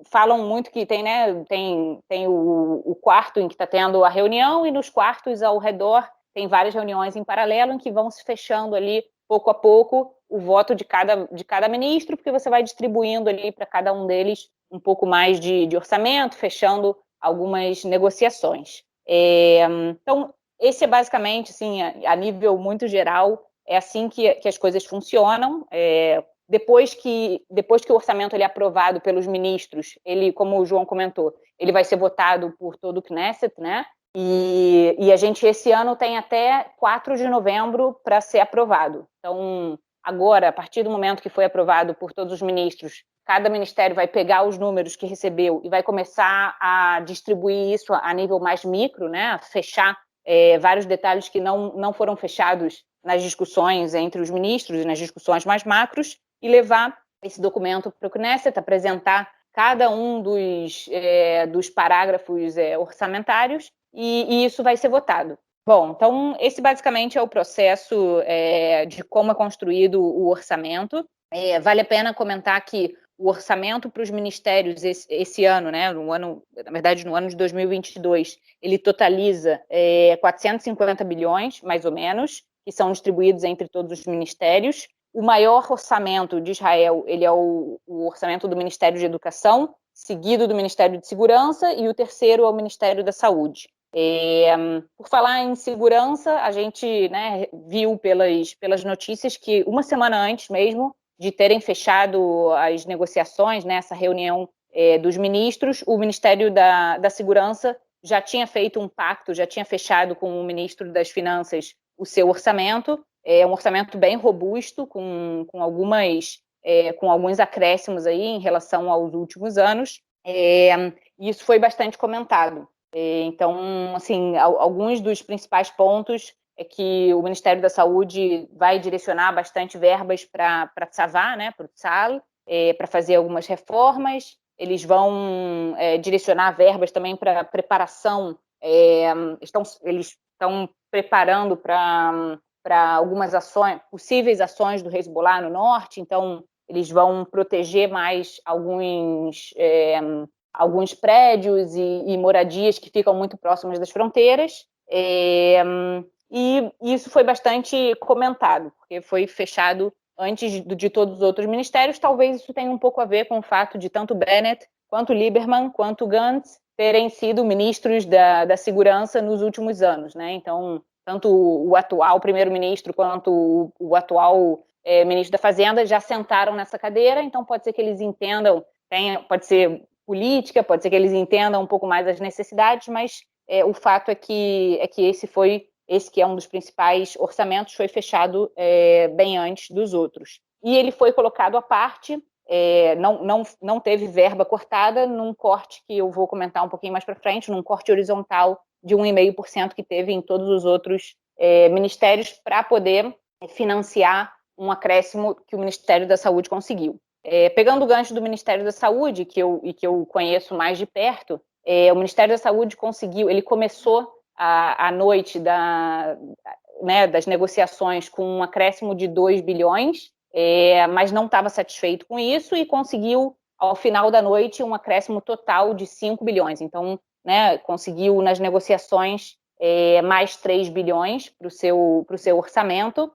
falam muito que tem, né? Tem o quarto em que está tendo a reunião, e nos quartos ao redor tem várias reuniões em paralelo em que vão se fechando ali pouco a pouco o voto de cada ministro, porque você vai distribuindo ali para cada um deles um pouco mais de orçamento, fechando algumas negociações. Então, esse é basicamente, assim, a nível muito geral, é assim que as coisas funcionam. Depois que o orçamento ele é aprovado pelos ministros, ele, como o João comentou, ele vai ser votado por todo o Knesset, né? E a gente, esse ano, tem até 4 de novembro para ser aprovado. Então, agora, a partir do momento que foi aprovado por todos os ministros, cada ministério vai pegar os números que recebeu e vai começar a distribuir isso a nível mais micro, né? Fechar vários detalhes que não foram fechados nas discussões entre os ministros e nas discussões mais macros, e levar esse documento para o Knesset, apresentar cada um dos parágrafos orçamentários, e isso vai ser votado. Bom, então esse basicamente é o processo de como é construído o orçamento. Vale a pena comentar que o orçamento para os ministérios esse ano, né, na verdade no ano de 2022, ele totaliza 450 bilhões, mais ou menos, que são distribuídos entre todos os ministérios. O maior orçamento de Israel, ele é o orçamento do Ministério de Educação, seguido do Ministério de Segurança, e o terceiro é o Ministério da Saúde. Por falar em segurança, a gente, né, viu pelas notícias que uma semana antes mesmo de terem fechado as negociações, né, essa reunião dos ministros, o Ministério da Segurança já tinha feito um pacto, já tinha fechado com o ministro das Finanças o seu orçamento. É um orçamento bem robusto, com alguns acréscimos aí em relação aos últimos anos, e isso foi bastante comentado. Então, assim, alguns dos principais pontos é que o Ministério da Saúde vai direcionar bastante verbas para Tzavá, né, para o Tzal, para fazer algumas reformas. Eles vão direcionar verbas também para preparação, eles estão preparando para algumas possíveis ações do Hezbollah no norte, então eles vão proteger mais alguns prédios e moradias que ficam muito próximas das fronteiras, e isso foi bastante comentado, porque foi fechado antes de todos os outros ministérios. Talvez isso tenha um pouco a ver com o fato de tanto Bennett, quanto Lieberman, quanto Gantz terem sido ministros da segurança nos últimos anos, né? Então, tanto o atual primeiro-ministro quanto o atual ministro da Fazenda já sentaram nessa cadeira, então pode ser que eles entendam, pode ser política, pode ser que eles entendam um pouco mais as necessidades, mas o fato é que esse que é um dos principais orçamentos, foi fechado bem antes dos outros. E ele foi colocado à parte, não teve verba cortada num corte que eu vou comentar um pouquinho mais para frente, num corte horizontal de 1,5% que teve em todos os outros ministérios, para poder financiar um acréscimo que o Ministério da Saúde conseguiu. Pegando o gancho do Ministério da Saúde, que eu conheço mais de perto, o Ministério da Saúde ele começou a noite das negociações com um acréscimo de 2 bilhões, mas não estava satisfeito com isso e conseguiu, ao final da noite, um acréscimo total de 5 bilhões. Então, né, conseguiu nas negociações mais 3 bilhões para o seu orçamento.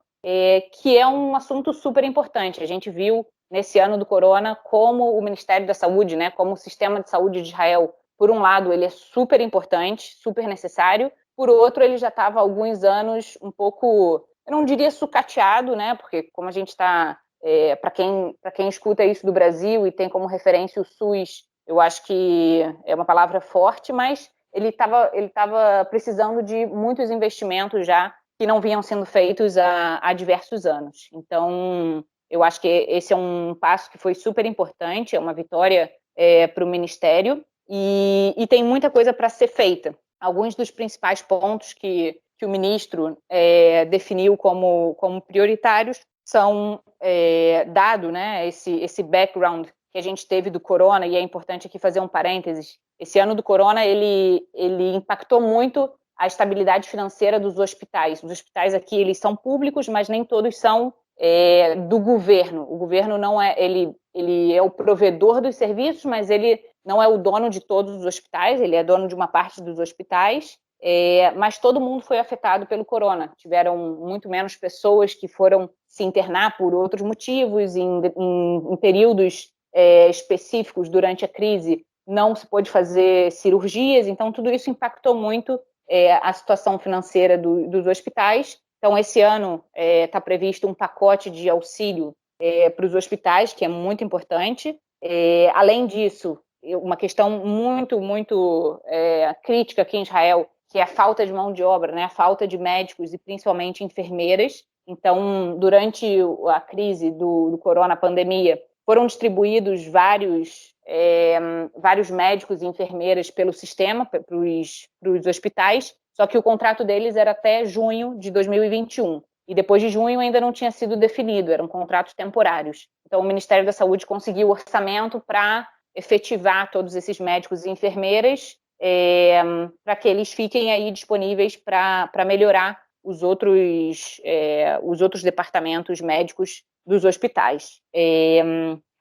que é um assunto super importante. A gente viu nesse ano do corona como o Ministério da Saúde, né, como o sistema de saúde de Israel, por um lado, ele é super importante, super necessário, por outro, ele já estava há alguns anos um pouco, eu não diria sucateado, né, porque como a gente está, para quem escuta isso do Brasil e tem como referência o SUS, eu acho que é uma palavra forte, mas ele estava precisando de muitos investimentos já que não vinham sendo feitos há diversos anos. Então, eu acho que esse é um passo que foi super importante, é uma vitória para o Ministério, e tem muita coisa para ser feita. Alguns dos principais pontos que o ministro definiu como prioritários são, dado, né, esse background que a gente teve do corona, e é importante aqui fazer um parênteses, esse ano do corona, ele impactou muito a estabilidade financeira dos hospitais. Os hospitais aqui, eles são públicos, mas nem todos são do governo. O governo não é, ele é o provedor dos serviços, mas ele não é o dono de todos os hospitais, ele é dono de uma parte dos hospitais, mas todo mundo foi afetado pelo corona. Tiveram muito menos pessoas que foram se internar por outros motivos, em períodos específicos durante a crise, não se pôde fazer cirurgias, então tudo isso impactou muito a situação financeira dos hospitais. Então, esse ano está previsto um pacote de auxílio para os hospitais, que é muito importante. Além disso, uma questão muito, muito crítica aqui em Israel, que é a falta de mão de obra, né? A falta de médicos e principalmente enfermeiras. Então, durante a crise do corona, a pandemia, foram distribuídos vários médicos e enfermeiras pelo sistema, para os hospitais, só que o contrato deles era até junho de 2021. E depois de junho ainda não tinha sido definido, eram contratos temporários. Então, o Ministério da Saúde conseguiu orçamento para efetivar todos esses médicos e enfermeiras, para que eles fiquem aí disponíveis para melhorar os outros departamentos médicos dos hospitais.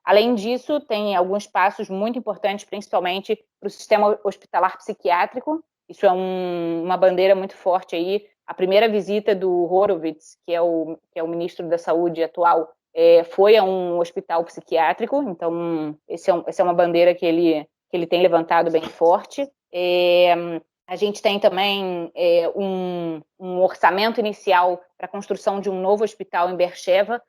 Além disso, tem alguns passos muito importantes, principalmente para o sistema hospitalar psiquiátrico. Isso é uma bandeira muito forte aí. A primeira visita do Horowitz, que é o ministro da Saúde atual, foi a um hospital psiquiátrico. Então, essa é uma bandeira que ele tem levantado bem forte. A gente tem também um orçamento inicial para a construção de um novo hospital em Beersheba.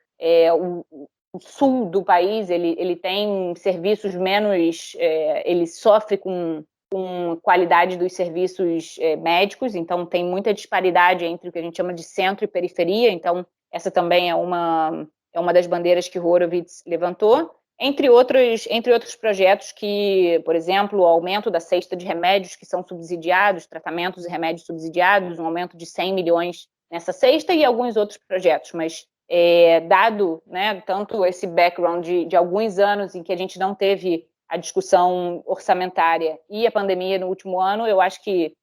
O sul do país, ele tem serviços menos, ele sofre com qualidade dos serviços médicos, então tem muita disparidade entre o que a gente chama de centro e periferia, então essa também é uma das bandeiras que Horowitz levantou, entre outros projetos que, por exemplo, o aumento da cesta de remédios que são subsidiados, tratamentos e remédios subsidiados, um aumento de 100 milhões nessa cesta e alguns outros projetos, mas dado, né, tanto esse background de alguns anos em que a gente não teve a discussão orçamentária e a pandemia no último ano, eu acho que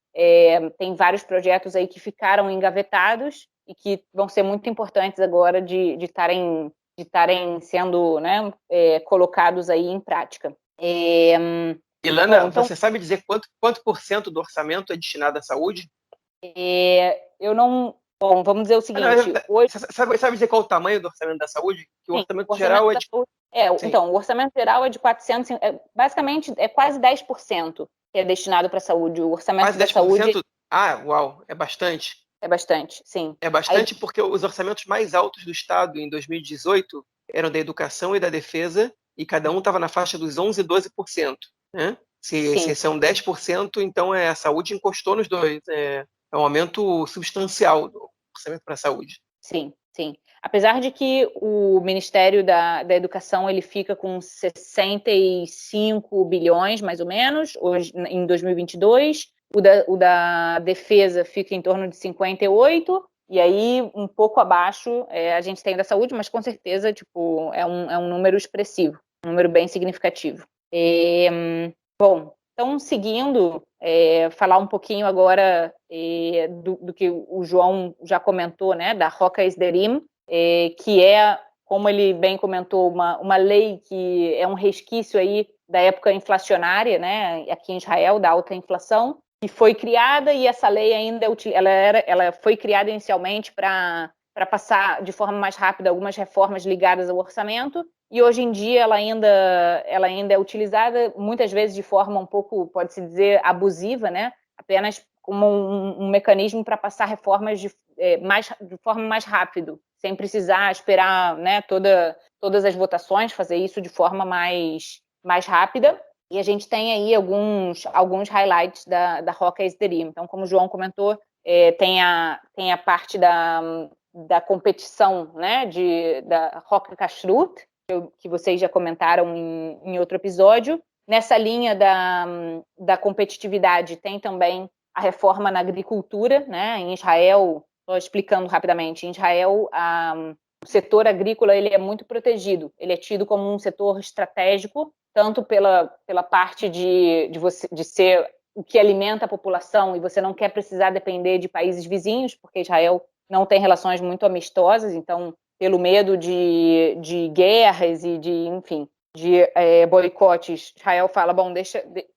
tem vários projetos aí que ficaram engavetados e que vão ser muito importantes agora de estarem sendo, né, colocados aí em prática. Ilana, então, você sabe dizer quanto por cento do orçamento é destinado à saúde? Eu não... Bom, vamos dizer o seguinte... Hoje... Sabe dizer qual é o tamanho do orçamento da saúde? Que o orçamento geral é de... Então, o orçamento geral é de 400... basicamente, é quase 10% que é destinado para a saúde. O orçamento quase 10%? Da saúde... Ah, uau, é bastante. É bastante, sim. É bastante porque os orçamentos mais altos do Estado em 2018 eram da educação e da defesa, e cada um estava na faixa dos 11% e 12%. Né? Se são 10%, então a saúde encostou nos dois. É um aumento substancial do orçamento para a saúde. Sim, sim. Apesar de que o Ministério da Educação ele fica com 65 bilhões, mais ou menos, hoje, em 2022. O da Defesa fica em torno de 58, e aí um pouco abaixo a gente tem da saúde, mas com certeza tipo, é um número expressivo, um número bem significativo. Bom, então seguindo, falar um pouquinho agora do que o João já comentou, né, da Roca Esderim, que é, como ele bem comentou, uma lei que é um resquício aí da época inflacionária, né, aqui em Israel, da alta inflação, que foi criada, e essa lei ainda ela foi criada inicialmente para para passar de forma mais rápida algumas reformas ligadas ao orçamento, e hoje em dia ela ainda é utilizada muitas vezes de forma um pouco, pode-se dizer, abusiva, né? Apenas como um mecanismo para passar reformas de forma mais rápido, sem precisar esperar, né, todas as votações, fazer isso de forma mais rápida. E a gente tem aí alguns highlights da Roca Esderim. Então, como o João comentou, tem a parte da competição, né, da Roca Kashrut, que vocês já comentaram em outro episódio. Nessa linha da competitividade tem também a reforma na agricultura, né? Em Israel, estou explicando rapidamente, em Israel o setor agrícola ele é muito protegido, ele é tido como um setor estratégico, tanto pela parte de ser o que alimenta a população e você não quer precisar depender de países vizinhos, porque Israel não tem relações muito amistosas, então pelo medo de guerras e enfim, de boicotes, Israel fala, bom,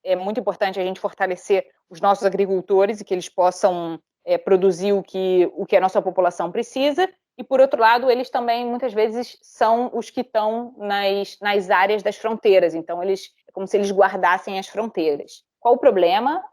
é muito importante a gente fortalecer os nossos agricultores e que eles possam produzir o que a nossa população precisa, e por outro lado, eles também muitas vezes são os que estão nas áreas das fronteiras, então é como se eles guardassem as fronteiras. Qual o problema?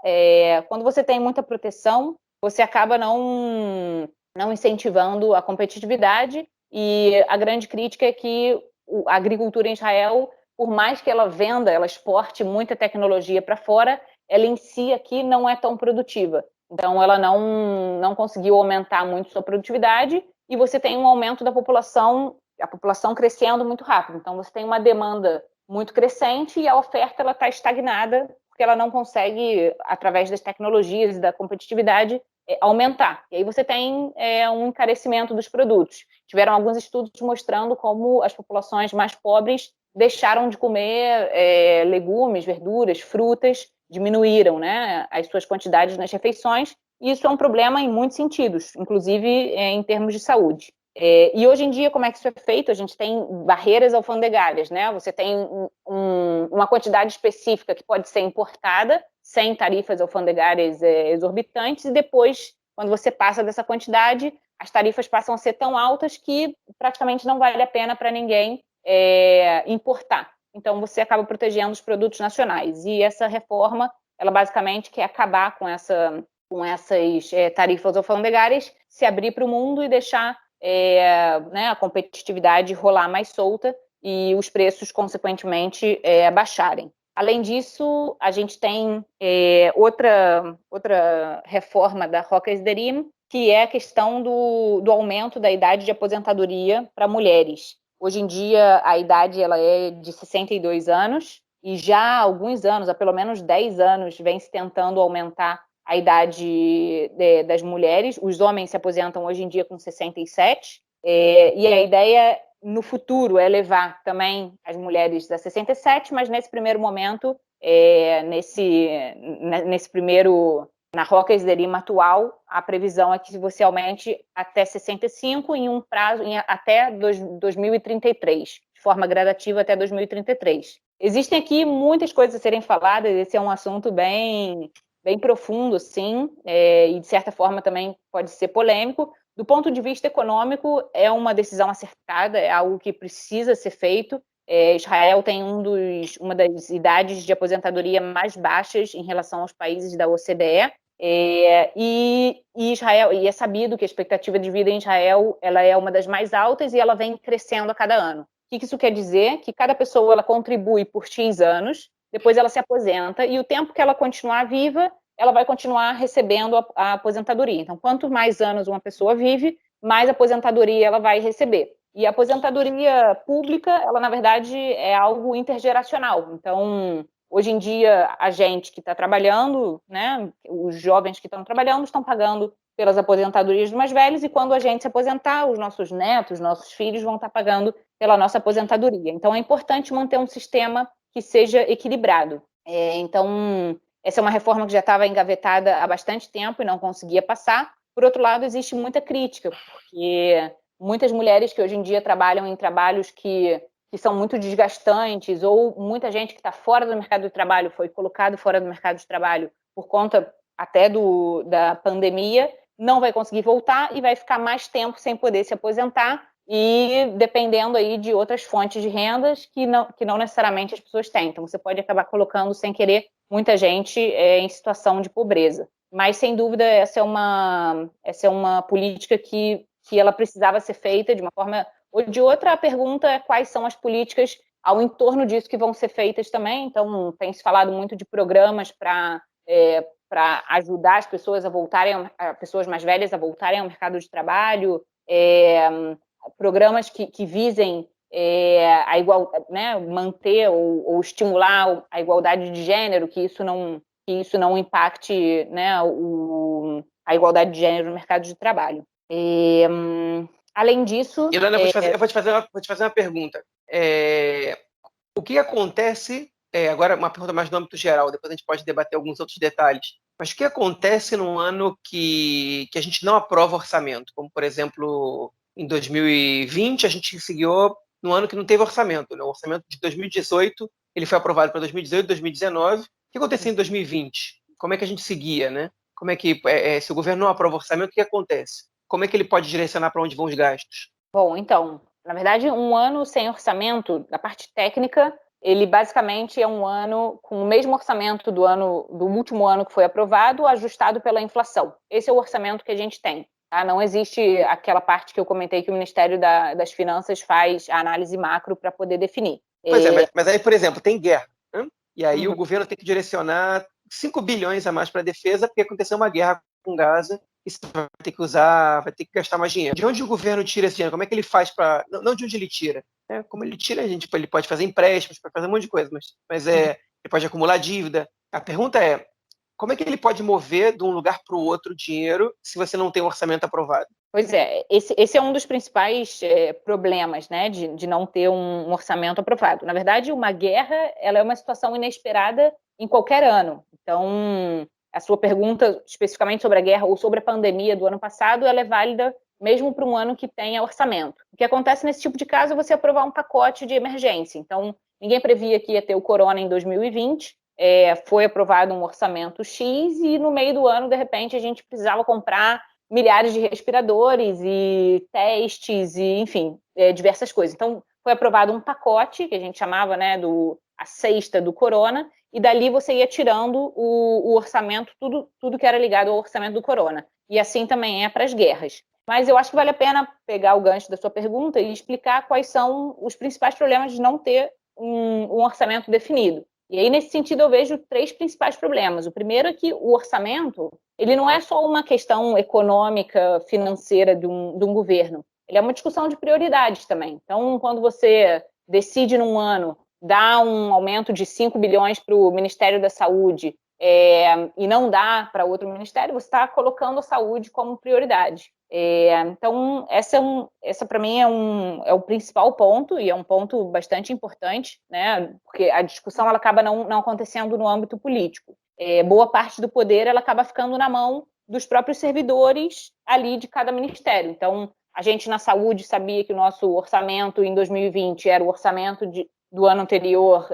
Quando você tem muita proteção, você acaba não incentivando a competitividade, e a grande crítica é que a agricultura em Israel, por mais que ela venda, ela exporte muita tecnologia para fora, ela em si aqui não é tão produtiva. Então, ela não conseguiu aumentar muito sua produtividade, e você tem um aumento da população, a população crescendo muito rápido. Então, você tem uma demanda muito crescente e a oferta está estagnada, porque ela não consegue, através das tecnologias e da competitividade, aumentar. E aí você tem um encarecimento dos produtos. Tiveram alguns estudos mostrando como as populações mais pobres deixaram de comer legumes, verduras, frutas, diminuíram, né, as suas quantidades nas refeições, e isso é um problema em muitos sentidos, inclusive em termos de saúde. E hoje em dia, como é que isso é feito? A gente tem barreiras alfandegárias, né? Você tem uma quantidade específica que pode ser importada, sem tarifas alfandegárias exorbitantes, e depois, quando você passa dessa quantidade, as tarifas passam a ser tão altas que praticamente não vale a pena para ninguém importar. Então, você acaba protegendo os produtos nacionais. E essa reforma, ela basicamente quer acabar com essas tarifas alfandegárias, se abrir para o mundo e deixar né, a competitividade rolar mais solta e os preços, consequentemente, baixarem. Além disso, a gente tem outra reforma da Roca Esderim, que é a questão do aumento da idade de aposentadoria para mulheres. Hoje em dia, a idade ela é de 62 anos, e já há alguns anos, há pelo menos 10 anos, vem se tentando aumentar a idade das mulheres. Os homens se aposentam hoje em dia com 67, e a ideia no futuro é levar também as mulheres a 67, mas nesse primeiro momento, na Roca Esderim atual, a previsão é que você aumente até 65 em um prazo até 2033, de forma gradativa até 2033. Existem aqui muitas coisas a serem faladas, esse é um assunto bem profundo, sim, e de certa forma também pode ser polêmico. Do ponto de vista econômico, é uma decisão acertada, é algo que precisa ser feito. Israel tem uma das idades de aposentadoria mais baixas em relação aos países da OCDE, e é sabido que a expectativa de vida em Israel ela é uma das mais altas e ela vem crescendo a cada ano. O que isso quer dizer? Que cada pessoa ela contribui por X anos, depois ela se aposenta, e o tempo que ela continuar viva, ela vai continuar recebendo a aposentadoria. Então, quanto mais anos uma pessoa vive, mais aposentadoria ela vai receber. E a aposentadoria pública, ela, na verdade, é algo intergeracional. Então, hoje em dia, a gente que está trabalhando, né, os jovens que estão trabalhando, estão pagando pelas aposentadorias dos mais velhos, e quando a gente se aposentar, os nossos netos, nossos filhos vão estar pagando pela nossa aposentadoria. Então, é importante manter um sistema que seja equilibrado. Então, essa é uma reforma que já estava engavetada há bastante tempo e não conseguia passar. Por outro lado, existe muita crítica, porque muitas mulheres que hoje em dia trabalham em trabalhos que são muito desgastantes, ou muita gente que está fora do mercado de trabalho foi colocado fora do mercado de trabalho por conta até da pandemia, não vai conseguir voltar e vai ficar mais tempo sem poder se aposentar e dependendo aí de outras fontes de rendas que não necessariamente as pessoas têm. Então, você pode acabar colocando, sem querer, muita gente em situação de pobreza. Mas, sem dúvida, essa é uma política que ela precisava ser feita de uma forma ou de outra. A pergunta é quais são as políticas ao entorno disso que vão ser feitas também. Então, tem se falado muito de programas para ajudar as pessoas pessoas mais velhas a voltarem ao mercado de trabalho, programas que visem manter ou estimular a igualdade de gênero, que isso não impacte, né, a igualdade de gênero no mercado de trabalho. Além disso... Ilana, eu vou te fazer uma pergunta. O que acontece... agora, uma pergunta mais no âmbito geral, depois a gente pode debater alguns outros detalhes. Mas o que acontece num ano que a gente não aprova orçamento? Como, por exemplo, em 2020, a gente seguiu num ano que não teve orçamento. Né? O orçamento de 2018 ele foi aprovado para 2018, 2019. O que aconteceu em 2020? Como é que a gente seguia? Né? Como é que, se o governo não aprova orçamento, o que acontece? Como é que ele pode direcionar para onde vão os gastos? Bom, então, na verdade, um ano sem orçamento, da parte técnica, ele basicamente é um ano com o mesmo orçamento do último ano que foi aprovado, ajustado pela inflação. Esse é o orçamento que a gente tem. Tá? Não existe aquela parte que eu comentei que o Ministério das Finanças faz a análise macro para poder definir. Pois mas aí, por exemplo, tem guerra. Né? E aí o governo tem que direcionar 5 bilhões a mais para a defesa porque aconteceu uma guerra com Gaza e você vai ter que vai ter que gastar mais dinheiro. De onde o governo tira esse dinheiro? Como é que ele faz para... Não de onde ele tira. Como ele tira, ele pode fazer empréstimos, pode fazer um monte de coisa, mas ele pode acumular dívida. A pergunta é, como é que ele pode mover de um lugar para o outro dinheiro se você não tem um orçamento aprovado? Pois é, esse é um dos principais problemas, né, de não ter um orçamento aprovado. Na verdade, uma guerra ela é uma situação inesperada em qualquer ano. Então, a sua pergunta especificamente sobre a guerra ou sobre a pandemia do ano passado, ela é válida mesmo para um ano que tenha orçamento. O que acontece nesse tipo de caso é você aprovar um pacote de emergência. Então, ninguém previa que ia ter o corona em 2020, foi aprovado um orçamento X e no meio do ano, de repente, a gente precisava comprar milhares de respiradores e testes e, enfim, diversas coisas. Então, foi aprovado um pacote, que a gente chamava, né, a cesta do corona, e dali você ia tirando o orçamento, tudo que era ligado ao orçamento do corona. E assim também é para as guerras. Mas eu acho que vale a pena pegar o gancho da sua pergunta e explicar quais são os principais problemas de não ter um orçamento definido. E aí, nesse sentido, eu vejo 3 principais problemas. O primeiro é que o orçamento, ele não é só uma questão econômica, financeira de um governo. Ele é uma discussão de prioridades também. Então, quando você decide num ano dar um aumento de 5 bilhões para o Ministério da Saúde e não dá para outro ministério, você está colocando a saúde como prioridade. Então, essa para mim é o principal ponto, e é um ponto bastante importante, né? Porque a discussão ela acaba não acontecendo no âmbito político. Boa parte do poder ela acaba ficando na mão dos próprios servidores ali de cada ministério. Então, a gente na saúde sabia que o nosso orçamento em 2020 era o orçamento do ano anterior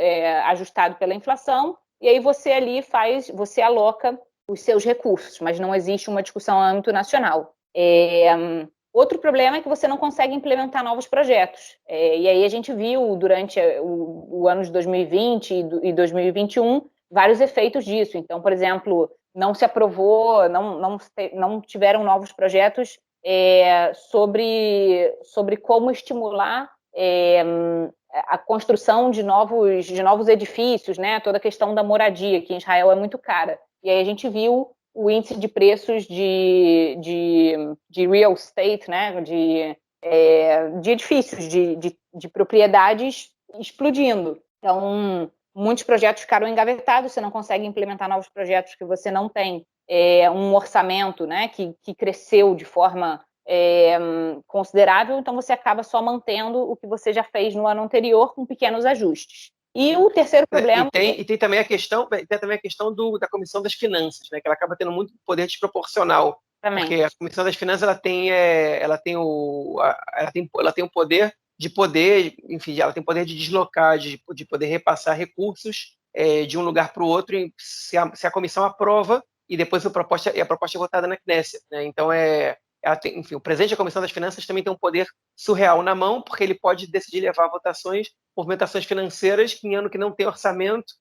ajustado pela inflação, e aí você ali você aloca os seus recursos, mas não existe uma discussão no âmbito nacional. Outro problema é que você não consegue implementar novos projetos. E aí a gente viu durante o ano de 2020 e 2021 vários efeitos disso. Então, por exemplo, não se aprovou, não tiveram novos projetos sobre como estimular a construção de novos edifícios, né? Toda a questão da moradia, que em Israel é muito cara. E aí a gente viu o índice de preços de real estate, né? De edifícios, de propriedades explodindo. Então, muitos projetos ficaram engavetados, você não consegue implementar novos projetos que você não tem um orçamento, né? Que cresceu de forma considerável, então você acaba só mantendo o que você já fez no ano anterior com pequenos ajustes. E o terceiro problema... E tem também a questão da Comissão das Finanças, né, que ela acaba tendo muito poder desproporcional. Também. Porque a Comissão das Finanças ela tem o poder enfim, ela tem poder de deslocar, de poder repassar recursos de um lugar para o outro, se a comissão aprova e depois a proposta é votada na Knesset, né? Então, enfim, o presidente da Comissão das Finanças também tem um poder surreal na mão, porque ele pode decidir levar a votações, movimentações financeiras, que em ano que não tem orçamento,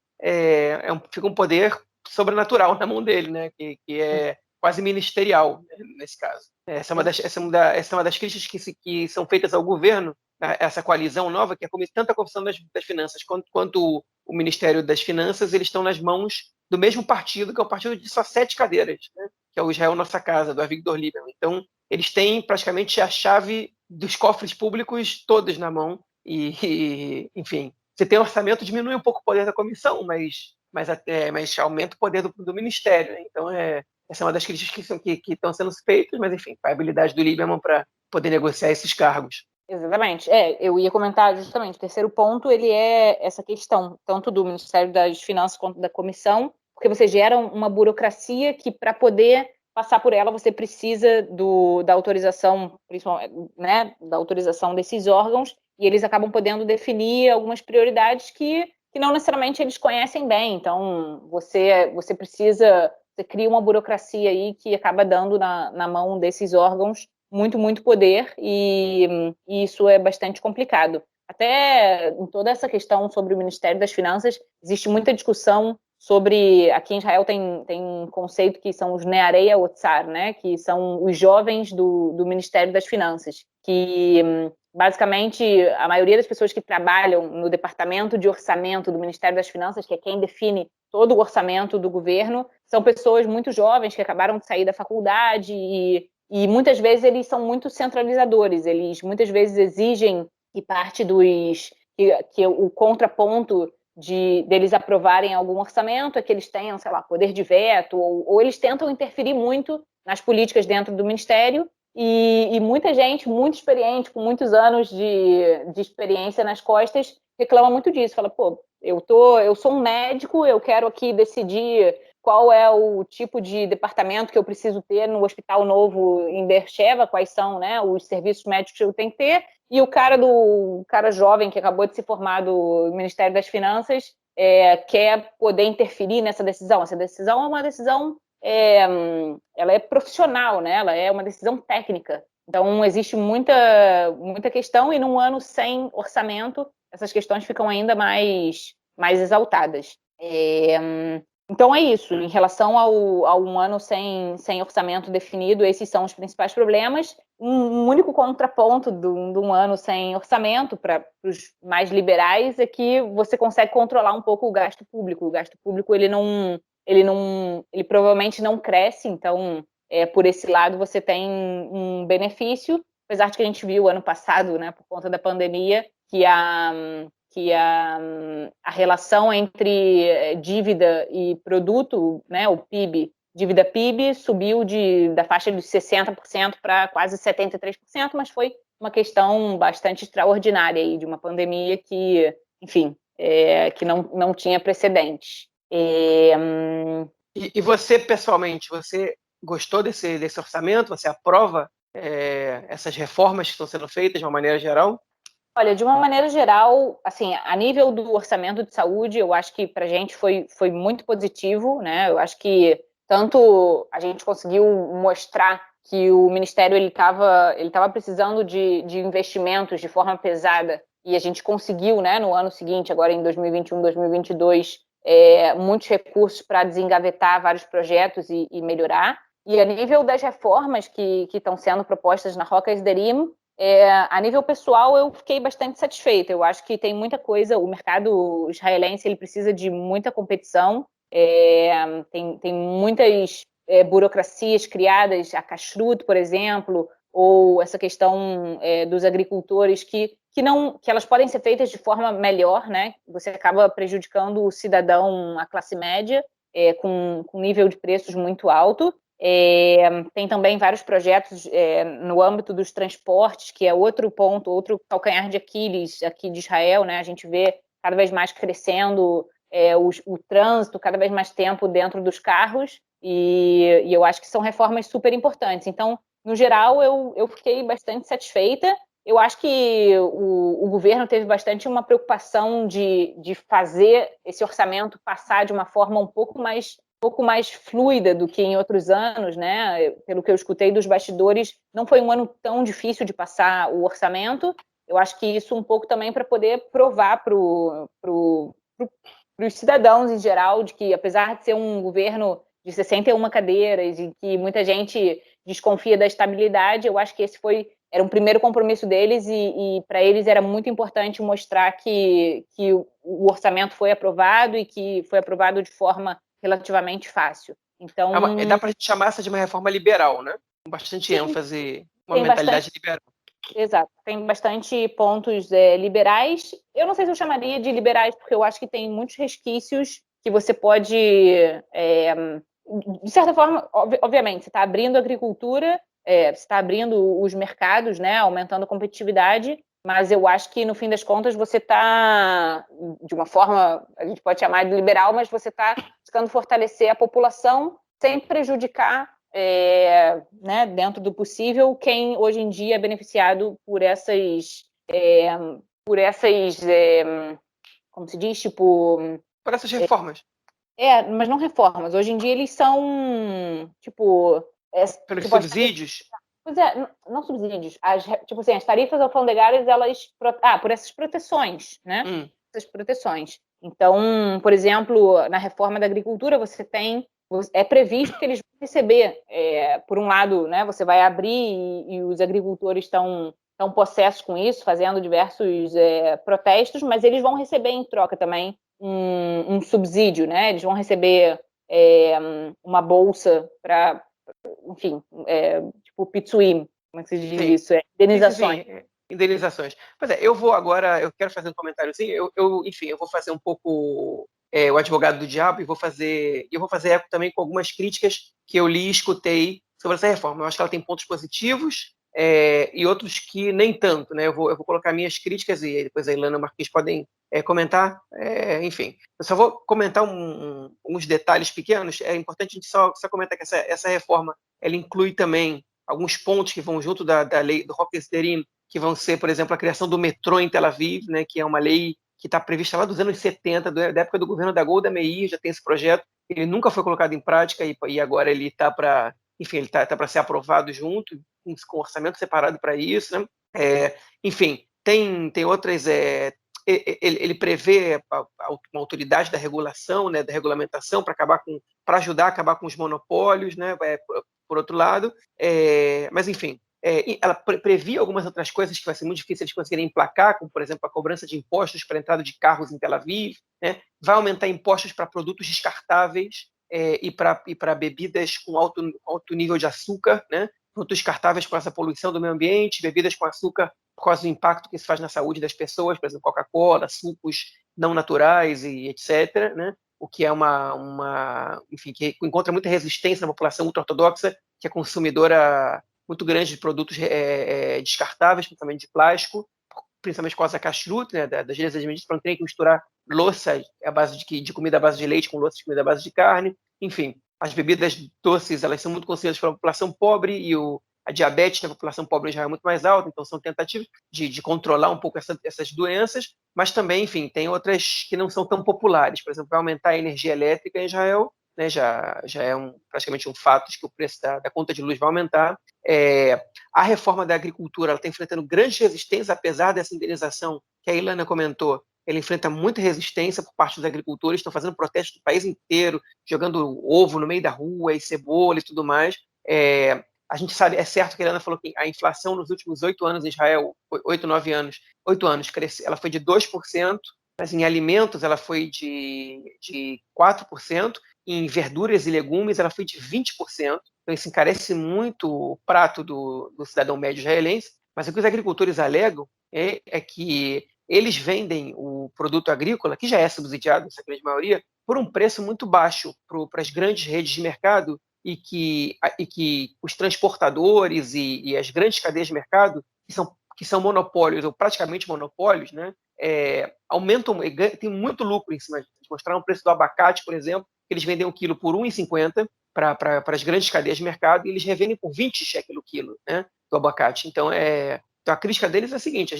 fica um poder sobrenatural na mão dele, né? Que é quase ministerial, né, nesse caso. Essa é uma das críticas que são feitas ao governo, essa coalizão nova, que é tanto a Comissão das Finanças quanto o Ministério das Finanças, eles estão nas mãos do mesmo partido, que é o partido de só 7 cadeiras, né? Que é o Israel Nossa Casa, do Avigdor Lieberman. Então, eles têm praticamente a chave dos cofres públicos todos na mão. Enfim, você tem orçamento, diminui um pouco o poder da comissão, mas aumenta o poder do ministério, né? Então, essa é uma das críticas que estão sendo feitas, mas, enfim, a habilidade do Lieberman para poder negociar esses cargos. Exatamente. Eu ia comentar justamente, o terceiro ponto, ele é essa questão, tanto do Ministério das Finanças quanto da comissão, porque você gera uma burocracia que, para poder passar por ela, você precisa da autorização, principalmente, né, da autorização desses órgãos, e eles acabam podendo definir algumas prioridades que não necessariamente eles conhecem bem. Então, você cria uma burocracia aí que acaba dando na mão desses órgãos muito, muito poder, e isso é bastante complicado. Até em toda essa questão sobre o Ministério das Finanças, existe muita discussão sobre, aqui em Israel tem um conceito que são os Nearei Haotzar, né, que são os jovens do Ministério das Finanças, que basicamente a maioria das pessoas que trabalham no departamento de orçamento do Ministério das Finanças, que é quem define todo o orçamento do governo, são pessoas muito jovens que acabaram de sair da faculdade e muitas vezes eles são muito centralizadores, eles muitas vezes exigem que parte que o contraponto deles aprovarem algum orçamento é que eles tenham, sei lá, poder de veto, ou eles tentam interferir muito nas políticas dentro do ministério, e muita gente muito experiente, com muitos anos de experiência nas costas, reclama muito disso, fala, pô, eu sou um médico, eu quero aqui decidir qual é o tipo de departamento que eu preciso ter no Hospital Novo em Beersheba, quais são, né, os serviços médicos que eu tenho que ter, e o cara jovem que acabou de se formar do Ministério das Finanças quer poder interferir nessa decisão. Essa decisão é uma decisão, ela é profissional, né? Ela é uma decisão técnica. Então, existe muita, muita questão, e num ano sem orçamento, essas questões ficam ainda mais exaltadas. Então é isso, em relação a um ano sem orçamento definido, esses são os principais problemas. Um único contraponto de um ano sem orçamento para os mais liberais é que você consegue controlar um pouco o gasto público. O gasto público ele provavelmente não cresce, então por esse lado você tem um benefício, apesar de que a gente viu ano passado, né, por conta da pandemia, que a relação entre dívida e produto, né, o PIB, dívida-PIB, subiu da faixa de 60% para quase 73%, mas foi uma questão bastante extraordinária aí, de uma pandemia que, enfim, que não tinha precedentes. E você, pessoalmente, você gostou desse orçamento? Você aprova essas reformas que estão sendo feitas de uma maneira geral? Olha, de uma maneira geral, assim, a nível do orçamento de saúde, eu acho que para a gente foi muito positivo, né? Eu acho que tanto a gente conseguiu mostrar que o Ministério ele estava precisando de investimentos de forma pesada, e a gente conseguiu, né, no ano seguinte, agora em 2021, 2022, muitos recursos para desengavetar vários projetos e melhorar. E a nível das reformas que estão sendo propostas na Roca Esderim, a nível pessoal, eu fiquei bastante satisfeita. Eu acho que tem muita coisa, o mercado israelense ele precisa de muita competição, tem muitas burocracias criadas, a kashrut, por exemplo, ou essa questão dos agricultores que elas podem ser feitas de forma melhor, né? Você acaba prejudicando o cidadão, a classe média, com nível de preços muito alto. Tem também vários projetos no âmbito dos transportes, que é outro ponto, outro calcanhar de Aquiles aqui de Israel, né? A gente vê cada vez mais crescendo o trânsito, cada vez mais tempo dentro dos carros, e eu acho que são reformas super importantes. Então, no geral, eu fiquei bastante satisfeita. Eu acho que o governo teve bastante uma preocupação de fazer esse orçamento passar de uma forma um pouco mais pouco mais fluida do que em outros anos, né? Pelo que eu escutei dos bastidores, não foi um ano tão difícil de passar o orçamento. Eu acho que isso um pouco também para poder provar para os cidadãos em geral de que, apesar de ser um governo de 61 cadeiras e que muita gente desconfia da estabilidade, eu acho que era um primeiro compromisso deles e para eles era muito importante mostrar que o orçamento foi aprovado e que foi aprovado de forma relativamente fácil. Então, dá para a gente chamar essa de uma reforma liberal, né? Com bastante ênfase, uma mentalidade liberal. Exato, tem bastante pontos liberais. Eu não sei se eu chamaria de liberais, porque eu acho que tem muitos resquícios que você pode, de certa forma, obviamente, você está abrindo a agricultura, você está abrindo os mercados, né, aumentando a competitividade, mas eu acho que, no fim das contas, você está, de uma forma, a gente pode chamar de liberal, mas você está buscando fortalecer a população sem prejudicar, né, dentro do possível, quem hoje em dia é beneficiado por essas, como se diz, tipo... Por essas reformas. Mas não reformas. Hoje em dia eles são, tipo... Pelos subsídios? Pois é, não subsídios. As tarifas alfandegárias, por essas proteções, né? Essas proteções. Então, por exemplo, na reforma da agricultura, é previsto que eles vão receber, por um lado, né, você vai abrir e os agricultores estão possessos com isso, fazendo diversos protestos, mas eles vão receber em troca também um subsídio, né? Eles vão receber uma bolsa para, enfim, tipo pituim, como é que se diz isso? Indenizações. Sim. Indenizações. Pois é, eu quero fazer um comentáriozinho, enfim, eu vou fazer um pouco o advogado do diabo e vou fazer eco também com algumas críticas que eu li e escutei sobre essa reforma. Eu acho que ela tem pontos positivos e outros que nem tanto, né? Eu vou colocar minhas críticas e depois a Ilana e o Marquinhos podem comentar. Enfim, eu só vou comentar uns detalhes pequenos. É importante a gente só comentar que essa reforma ela inclui também alguns pontos que vão junto da lei do Hok Esderim, que vão ser, por exemplo, a criação do metrô em Tel Aviv, né, que é uma lei que está prevista lá dos anos 70, da época do governo da Golda Meir, já tem esse projeto. Ele nunca foi colocado em prática e agora ele está para, enfim, ele tá para ser aprovado junto, com orçamento separado para isso, né? Enfim, tem outras. Ele prevê uma autoridade da regulação, né, da regulamentação, para ajudar a acabar com os monopólios, né? Por outro lado, mas enfim. Ela previa algumas outras coisas que vai ser muito difícil eles conseguirem emplacar, como, por exemplo, a cobrança de impostos para a entrada de carros em Tel Aviv, né? Vai aumentar impostos para produtos descartáveis e para bebidas com alto nível de açúcar, né? Produtos descartáveis com essa poluição do meio ambiente, bebidas com açúcar por causa do impacto que isso faz na saúde das pessoas, por exemplo, Coca-Cola, sucos não naturais e etc., né? O que é enfim, que encontra muita resistência na população ultra-ortodoxa, que é consumidora muito grande de produtos descartáveis, principalmente de plástico, principalmente por causa da kashrut, né, das leis administrativas, para não ter que misturar louça à base de comida à base de leite com louça de comida à base de carne. Enfim, as bebidas doces elas são muito consumidas pela população pobre e a diabetes da população pobre já é muito mais alta, então são tentativas de controlar um pouco essas doenças, mas também, enfim, tem outras que não são tão populares. Por exemplo, vai aumentar a energia elétrica em Israel, né, já é praticamente um fato de que o preço da conta de luz vai aumentar. A reforma da agricultura está enfrentando grandes resistências, apesar dessa indenização que a Ilana comentou. Ela enfrenta muita resistência por parte dos agricultores, estão fazendo protestos do país inteiro, jogando ovo no meio da rua e cebola e tudo mais. A gente sabe, é certo que a Ilana falou que a inflação nos últimos 8 anos em Israel, 8 anos, cresceu, ela foi de 2%, mas em alimentos ela foi de 4%, em verduras e legumes ela foi de 20%, então isso encarece muito o prato do cidadão médio israelense, mas o que os agricultores alegam é que eles vendem o produto agrícola, que já é subsidiado, essa grande maioria, por um preço muito baixo para as grandes redes de mercado e que os transportadores e as grandes cadeias de mercado, que são monopólios ou praticamente monopólios, né, aumentam, tem muito lucro em cima disso. Mostraram o preço do abacate, por exemplo, que eles vendem um quilo por R$ 1,50 para as grandes cadeias de mercado e eles revendem por 20 shekel o quilo, né, do abacate. Então, a crítica deles é a seguinte: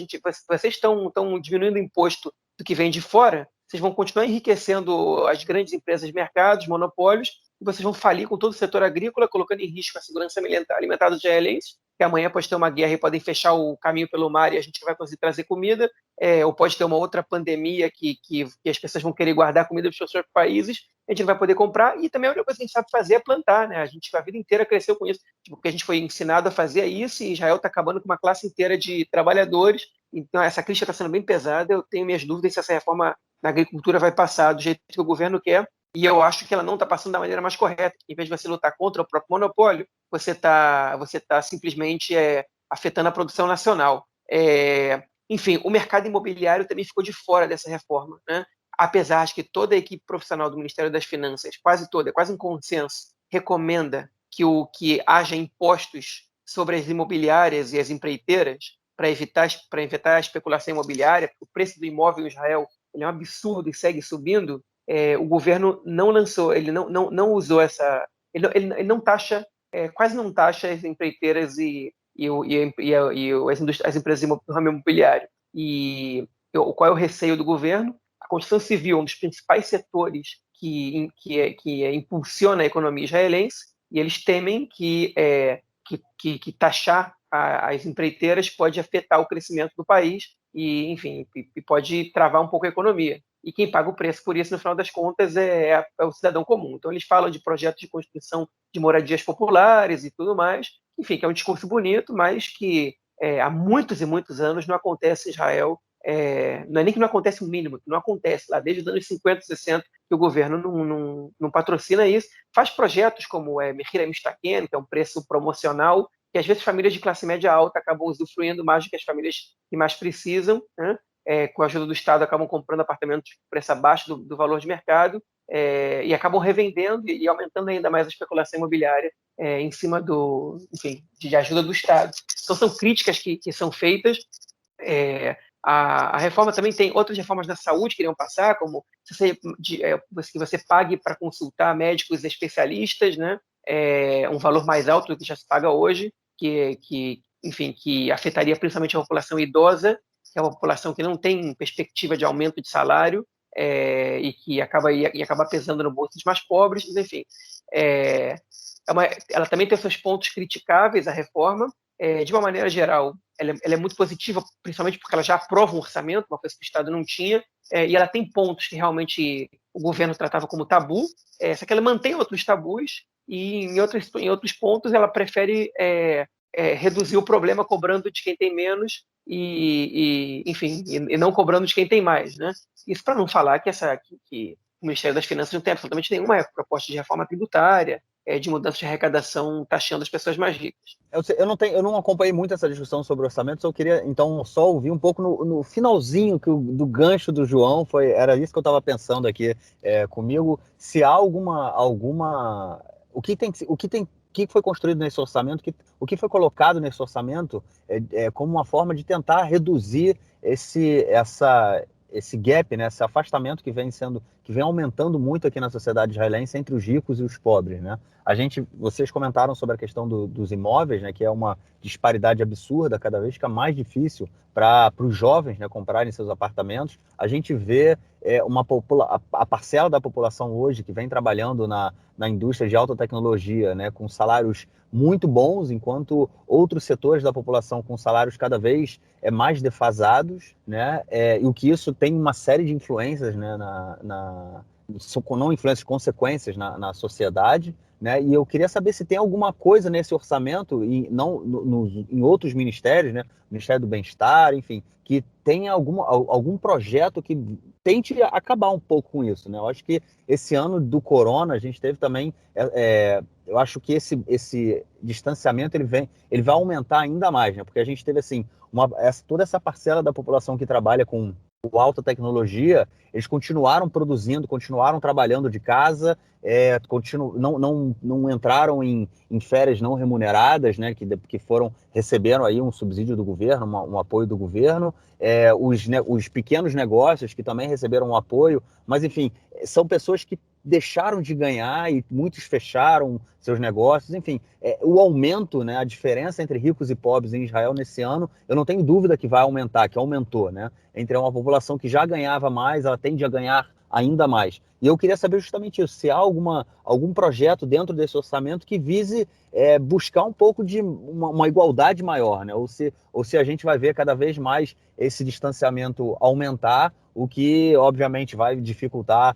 vocês estão diminuindo o imposto do que vem de fora, vocês vão continuar enriquecendo as grandes empresas de mercado, os monopólios, e vocês vão falir com todo o setor agrícola, colocando em risco a segurança alimentar dos israelenses, que amanhã pode ter uma guerra e podem fechar o caminho pelo mar e a gente não vai conseguir trazer comida, ou pode ter uma outra pandemia que as pessoas vão querer guardar comida dos seus países, a gente não vai poder comprar, e também a única coisa que a gente sabe fazer é plantar, né? A gente a vida inteira cresceu com isso, porque a gente foi ensinado a fazer isso, e Israel está acabando com uma classe inteira de trabalhadores, então essa crítica está sendo bem pesada, eu tenho minhas dúvidas se essa reforma na agricultura vai passar do jeito que o governo quer, e eu acho que ela não está passando da maneira mais correta. Em vez de você lutar contra o próprio monopólio, você tá simplesmente afetando a produção nacional. Enfim, o mercado imobiliário também ficou de fora dessa reforma, né? Apesar de que toda a equipe profissional do Ministério das Finanças, quase toda, quase em consenso, recomenda que haja impostos sobre as imobiliárias e as empreiteiras para evitar a especulação imobiliária, porque o preço do imóvel em Israel ele é um absurdo e segue subindo. O governo não lançou, ele não usou essa, ele não taxa, quase não taxa as empreiteiras e as empresas do ramo imobiliário. E qual é o receio do governo? A construção civil é um dos principais setores que impulsiona a economia israelense, e eles temem que taxar as empreiteiras pode afetar o crescimento do país e, enfim, pode travar um pouco a economia. E quem paga o preço por isso, no final das contas, é o cidadão comum. Então, eles falam de projetos de construção de moradias populares e tudo mais, enfim, que é um discurso bonito, mas que há muitos e muitos anos não acontece em Israel. Não é nem que não acontece o mínimo, que não acontece lá desde os anos 50, 60, que o governo não patrocina isso. Faz projetos como Mehir Mishtaken, que é um preço promocional, que às vezes famílias de classe média alta acabam usufruindo mais do que as famílias que mais precisam, né? Com a ajuda do Estado, acabam comprando apartamentos por preço abaixo do valor de mercado, e acabam revendendo e aumentando ainda mais a especulação imobiliária em cima de ajuda do Estado. Então, são críticas que são feitas. A reforma também tem outras reformas da saúde que iriam passar, como que você pague para consultar médicos especialistas, né? Um valor mais alto do que já se paga hoje, que afetaria principalmente a população idosa, que é uma população que não tem perspectiva de aumento de salário, e que acaba pesando no bolso dos mais pobres. Enfim, ela também tem seus pontos criticáveis, a reforma. De uma maneira geral, ela é muito positiva, principalmente porque ela já aprova um orçamento, uma coisa que o Estado não tinha, e ela tem pontos que realmente o governo tratava como tabu, só que ela mantém outros tabus, e em outros pontos ela prefere reduzir o problema cobrando de quem tem menos e não cobrando de quem tem mais, né? Isso para não falar que o Ministério das Finanças não tem absolutamente nenhuma proposta de reforma tributária, de mudança de arrecadação taxando as pessoas mais ricas. Eu não acompanhei muito essa discussão sobre orçamento, eu queria então só ouvir um pouco no finalzinho do gancho do João, era isso que eu estava pensando aqui comigo, se há alguma o que foi construído nesse orçamento, o que foi colocado nesse orçamento como uma forma de tentar reduzir esse gap, né, esse afastamento que vem aumentando muito aqui na sociedade israelense entre os ricos e os pobres, né? Vocês comentaram sobre a questão dos imóveis, né, que é uma disparidade absurda, cada vez fica mais difícil para os jovens, né, comprarem seus apartamentos. A gente vê a parcela da população hoje que vem trabalhando na indústria de alta tecnologia, né, com salários muito bons, enquanto outros setores da população com salários cada vez mais defasados, né, e o que isso tem uma série de influências, né, não influências, consequências na sociedade, né? E eu queria saber se tem alguma coisa nesse orçamento, e não em outros ministérios, né? Ministério do Bem-Estar, enfim, que tenha algum projeto que tente acabar um pouco com isso, né? Eu acho que esse ano do corona a gente teve também, eu acho que esse distanciamento ele vai aumentar ainda mais, né? Porque a gente teve assim toda essa parcela da população que trabalha com alta tecnologia, eles continuaram produzindo, continuaram trabalhando de casa, não entraram em férias não remuneradas, né, que receberam aí um subsídio do governo, um apoio do governo, os pequenos negócios que também receberam um apoio, mas enfim, são pessoas que deixaram de ganhar e muitos fecharam seus negócios, enfim, o aumento, né, a diferença entre ricos e pobres em Israel nesse ano, eu não tenho dúvida que vai aumentar, que aumentou, né, entre uma população que já ganhava mais, ela tende a ganhar ainda mais. E eu queria saber justamente isso, se há algum projeto dentro desse orçamento que vise buscar um pouco de uma igualdade maior, né? Ou se a gente vai ver cada vez mais esse distanciamento aumentar, o que obviamente vai dificultar,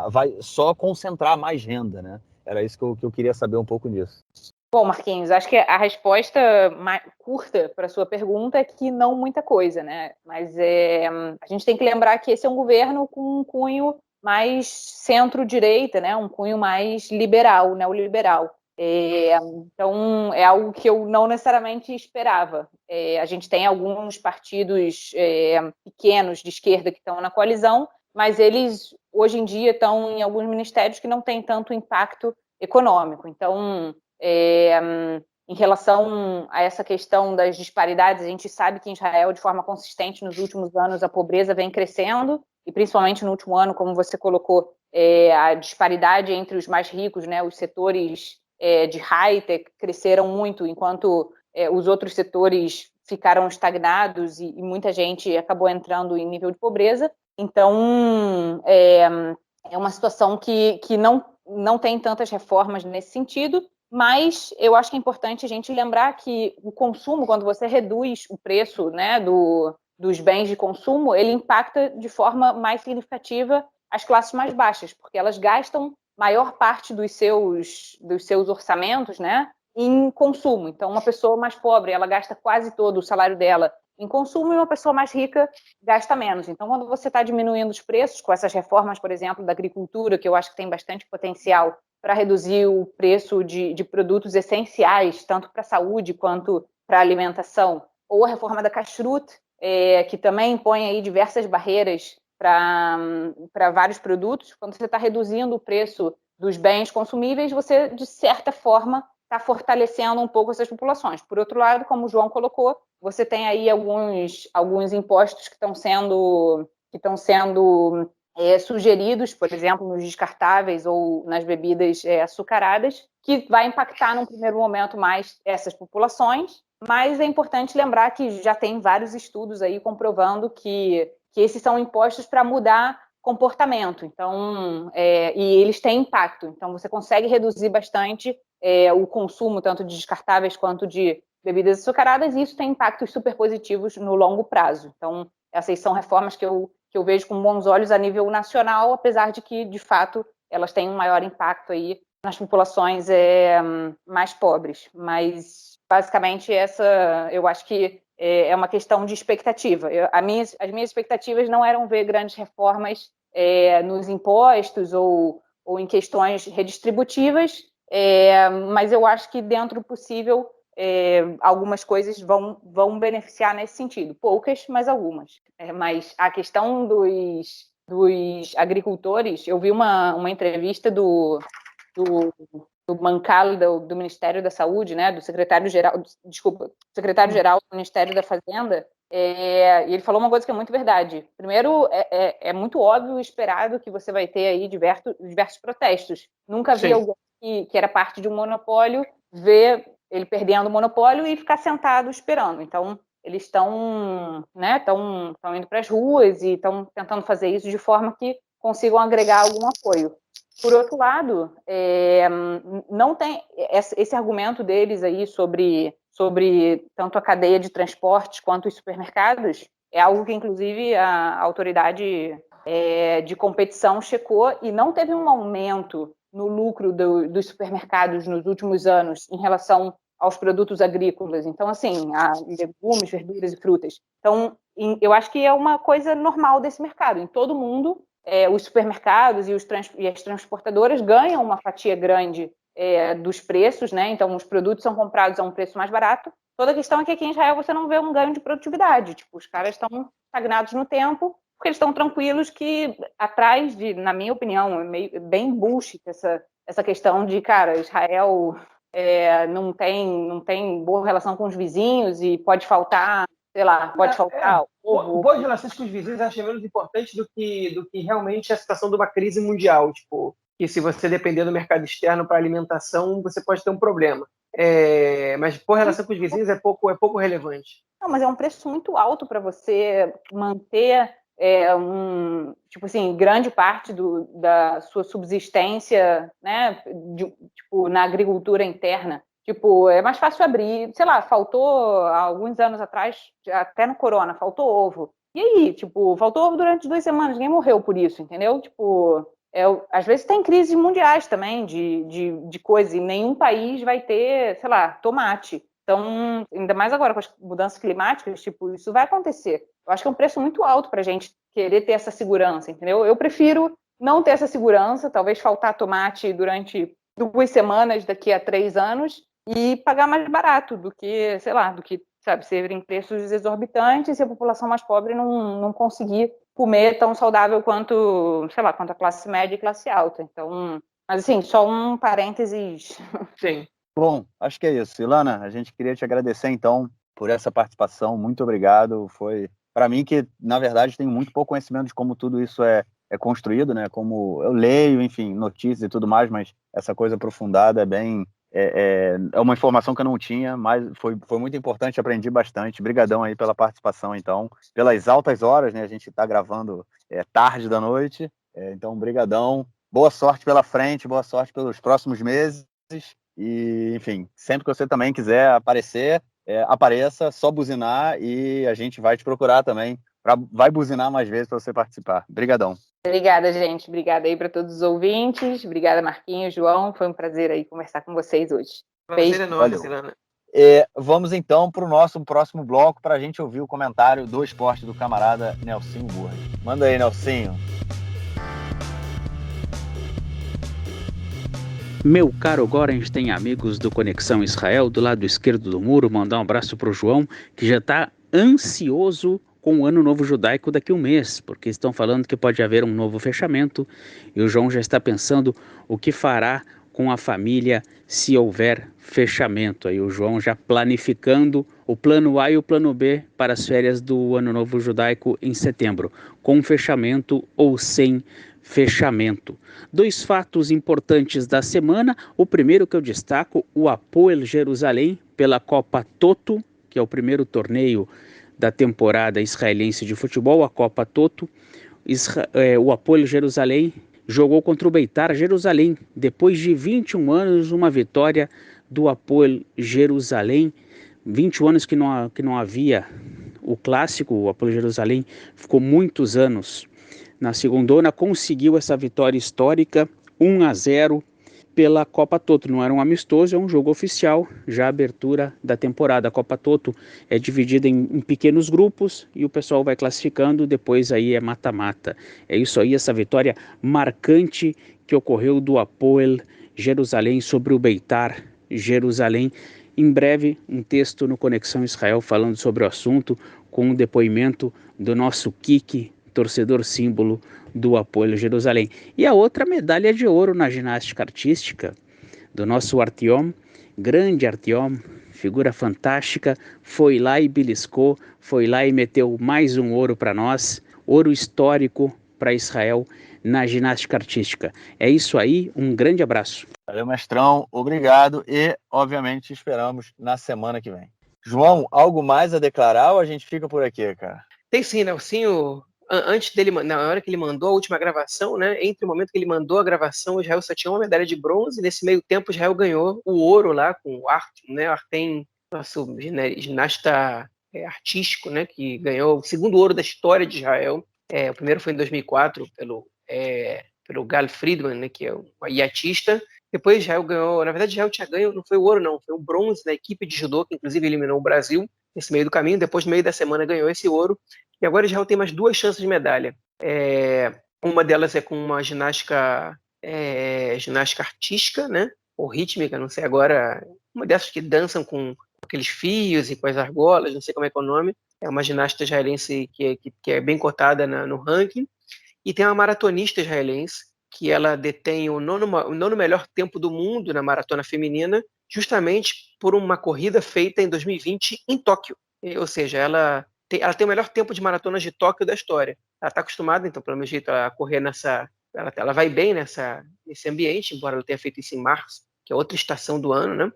vai só concentrar mais renda, né? Era isso que eu queria saber um pouco disso. Bom, Marquinhos, acho que a resposta mais curta para a sua pergunta é que não muita coisa, né? Mas a gente tem que lembrar que esse é um governo com um cunho mais centro-direita, né? Um cunho mais liberal, neoliberal. Então, é algo que eu não necessariamente esperava. A gente tem alguns partidos pequenos de esquerda que estão na coalizão, mas eles, hoje em dia, estão em alguns ministérios que não têm tanto impacto econômico. Então, em relação a essa questão das disparidades, a gente sabe que em Israel, de forma consistente, nos últimos anos, a pobreza vem crescendo, e principalmente no último ano, como você colocou, a disparidade entre os mais ricos, né, os setores de high-tech cresceram muito, enquanto os outros setores ficaram estagnados e muita gente acabou entrando em nível de pobreza. Então, é uma situação que não tem tantas reformas nesse sentido, mas eu acho que é importante a gente lembrar que o consumo, quando você reduz o preço, né, dos bens de consumo, ele impacta de forma mais significativa as classes mais baixas, porque elas gastam maior parte dos seus orçamentos, né, em consumo. Então, uma pessoa mais pobre, ela gasta quase todo o salário dela em consumo, e uma pessoa mais rica gasta menos. Então, quando você está diminuindo os preços, com essas reformas, por exemplo, da agricultura, que eu acho que tem bastante potencial para reduzir o preço de produtos essenciais, tanto para a saúde quanto para a alimentação, ou a reforma da Kashrut, que também impõe aí diversas barreiras para vários produtos. Quando você está reduzindo o preço dos bens consumíveis, você, de certa forma, está fortalecendo um pouco essas populações. Por outro lado, como o João colocou, você tem aí alguns impostos que estão sendo sugeridos, por exemplo, nos descartáveis ou nas bebidas açucaradas, que vai impactar num primeiro momento mais essas populações, mas é importante lembrar que já tem vários estudos aí comprovando que esses são impostos para mudar comportamento, então, e eles têm impacto, então você consegue reduzir bastante o consumo, tanto de descartáveis quanto de bebidas açucaradas, e isso tem impactos super positivos no longo prazo. Então, essas são reformas que eu vejo com bons olhos a nível nacional, apesar de que, de fato, elas têm um maior impacto aí nas populações mais pobres. Mas, basicamente, eu acho que é uma questão de expectativa. As minhas expectativas não eram ver grandes reformas nos impostos ou em questões redistributivas, mas eu acho que, dentro do possível, algumas coisas vão beneficiar nesse sentido. Poucas, mas algumas. Mas a questão dos agricultores, eu vi uma entrevista do Mancal do Ministério da Saúde, né, do secretário-geral do Ministério da Fazenda, e ele falou uma coisa que é muito verdade. Primeiro, é muito óbvio e esperado que você vai ter aí diversos protestos. Nunca vi alguém que era parte de um monopólio ver ele perdendo o monopólio e ficar sentado esperando. Então, eles estão indo para as ruas e estão tentando fazer isso de forma que consigam agregar algum apoio. Por outro lado, não tem esse argumento deles aí sobre tanto a cadeia de transportes quanto os supermercados, é algo que, inclusive, a autoridade de competição checou e não teve um aumento no lucro dos supermercados nos últimos anos em relação aos produtos agrícolas. Então, assim, a legumes, verduras e frutas. Então, eu acho que é uma coisa normal desse mercado. Em todo mundo, os supermercados e as transportadoras ganham uma fatia grande dos preços, né? Então, os produtos são comprados a um preço mais barato. Toda a questão é que aqui em Israel você não vê um ganho de produtividade. Tipo, os caras estão estagnados no tempo, porque eles estão tranquilos que atrás na minha opinião, é bem bullshit essa questão de, cara, Israel não tem boa relação com os vizinhos e pode faltar, sei lá, boas relações com os vizinhos acho menos importante do que realmente a situação de uma crise mundial, tipo, que se você depender do mercado externo para alimentação, você pode ter um problema. Mas boa relação com os vizinhos é pouco relevante. Não, mas é um preço muito alto para você manter tipo assim, grande parte da sua subsistência, né, tipo, na agricultura interna. Tipo, é mais fácil abrir, sei lá, faltou há alguns anos atrás, até no corona, faltou ovo. E aí, tipo, faltou ovo durante 2 semanas, ninguém morreu por isso, entendeu? Tipo, às vezes tem crises mundiais também de coisas, e nenhum país vai ter, sei lá, tomate. Então, ainda mais agora com as mudanças climáticas, tipo, isso vai acontecer. Eu acho que é um preço muito alto para a gente querer ter essa segurança, entendeu? Eu prefiro não ter essa segurança, talvez faltar tomate durante 2 semanas daqui a 3 anos e pagar mais barato do que, sei lá, do que, sabe, serem preços exorbitantes e a população mais pobre não conseguir comer tão saudável quanto, sei lá, quanto a classe média e classe alta. Então, mas assim, só um parênteses. Sim. Bom, acho que é isso. Ilana, a gente queria te agradecer, então, por essa participação. Muito obrigado. Foi, para mim, que, na verdade, tenho muito pouco conhecimento de como tudo isso é construído, né? Como eu leio, enfim, notícias e tudo mais, mas essa coisa aprofundada é uma informação que eu não tinha, mas foi muito importante, aprendi bastante. Obrigadão aí pela participação, então, pelas altas horas, né? A gente está gravando tarde da noite, então, brigadão. Boa sorte pela frente, boa sorte pelos próximos meses. E, enfim, sempre que você também quiser aparecer, apareça, só buzinar e a gente vai te procurar também. Vai buzinar mais vezes para você participar. Obrigadão. Obrigada, gente. Obrigada aí para todos os ouvintes. Obrigada, Marquinhos, João. Foi um prazer aí conversar com vocês hoje. Prazer é nosso, Valeu. Ilana. Vamos então para o nosso próximo bloco para a gente ouvir o comentário do esporte do camarada Nelsinho Burri. Manda aí, Nelsinho. Meu caro Gorenstein, amigos do Conexão Israel, do lado esquerdo do muro, mandar um abraço para o João, que já está ansioso com o Ano Novo Judaico daqui a um mês, porque estão falando que pode haver um novo fechamento, e o João já está pensando o que fará com a família se houver fechamento. Aí o João já planificando o plano A e o plano B para as férias do Ano Novo Judaico em setembro, com fechamento ou sem fechamento. 2 fatos importantes da semana. O primeiro que eu destaco, o Hapoel Jerusalém pela Copa Toto, que é o primeiro torneio da temporada israelense de futebol, a Copa Toto. O Hapoel Jerusalém jogou contra o Beitar Jerusalém. Depois de 21 anos, uma vitória do Hapoel Jerusalém. 21 anos que não havia o clássico, o Hapoel Jerusalém ficou muitos anos na segundona, conseguiu essa vitória histórica, 1-0 pela Copa Toto. Não era um amistoso, é um jogo oficial, já a abertura da temporada. A Copa Toto é dividida em pequenos grupos e o pessoal vai classificando, depois aí é mata-mata. É isso aí, essa vitória marcante que ocorreu do Hapoel Jerusalém sobre o Beitar Jerusalém. Em breve, um texto no Conexão Israel falando sobre o assunto, com um depoimento do nosso Kiki, torcedor símbolo do Hapoel Jerusalém. E a outra medalha de ouro na ginástica artística do nosso Artyom, grande Artyom, figura fantástica, foi lá e beliscou, foi lá e meteu mais um ouro para nós, ouro histórico para Israel na ginástica artística. É isso aí, um grande abraço. Valeu, mestrão, obrigado e, obviamente, esperamos na semana que vem. João, algo mais a declarar ou a gente fica por aqui, cara? Tem sim, Nelsinho. Antes dele, na hora que ele mandou a última gravação, né? Entre o momento que ele mandou a gravação, o Israel só tinha uma medalha de bronze. Nesse meio tempo, o Israel ganhou o ouro lá com o Artem, né? Artem, nosso ginasta artístico, né? Que ganhou o segundo ouro da história de Israel. O primeiro foi em 2004 pelo Gal Friedman, né? Que é um iatista. Depois Israel ganhou, na verdade Israel tinha ganho, não foi o ouro não, foi o bronze da equipe de judô, que inclusive eliminou o Brasil nesse meio do caminho. Depois, no meio da semana, ganhou esse ouro. E agora Israel tem mais 2 chances de medalha. Uma delas é com uma ginástica artística, né? Ou rítmica, não sei agora. Uma dessas que dançam com aqueles fios e com as argolas, não sei como é que é o nome. É uma ginasta israelense que é bem cotada no ranking. E tem uma maratonista israelense, que ela detém o nono melhor tempo do mundo na maratona feminina, justamente por uma corrida feita em 2020 em Tóquio. Ou seja, ela tem o melhor tempo de maratonas de Tóquio da história. Ela está acostumada, então, pelo meu jeito, a correr nessa... Ela vai bem nesse ambiente, embora ela tenha feito isso em março, que é outra estação do ano, né?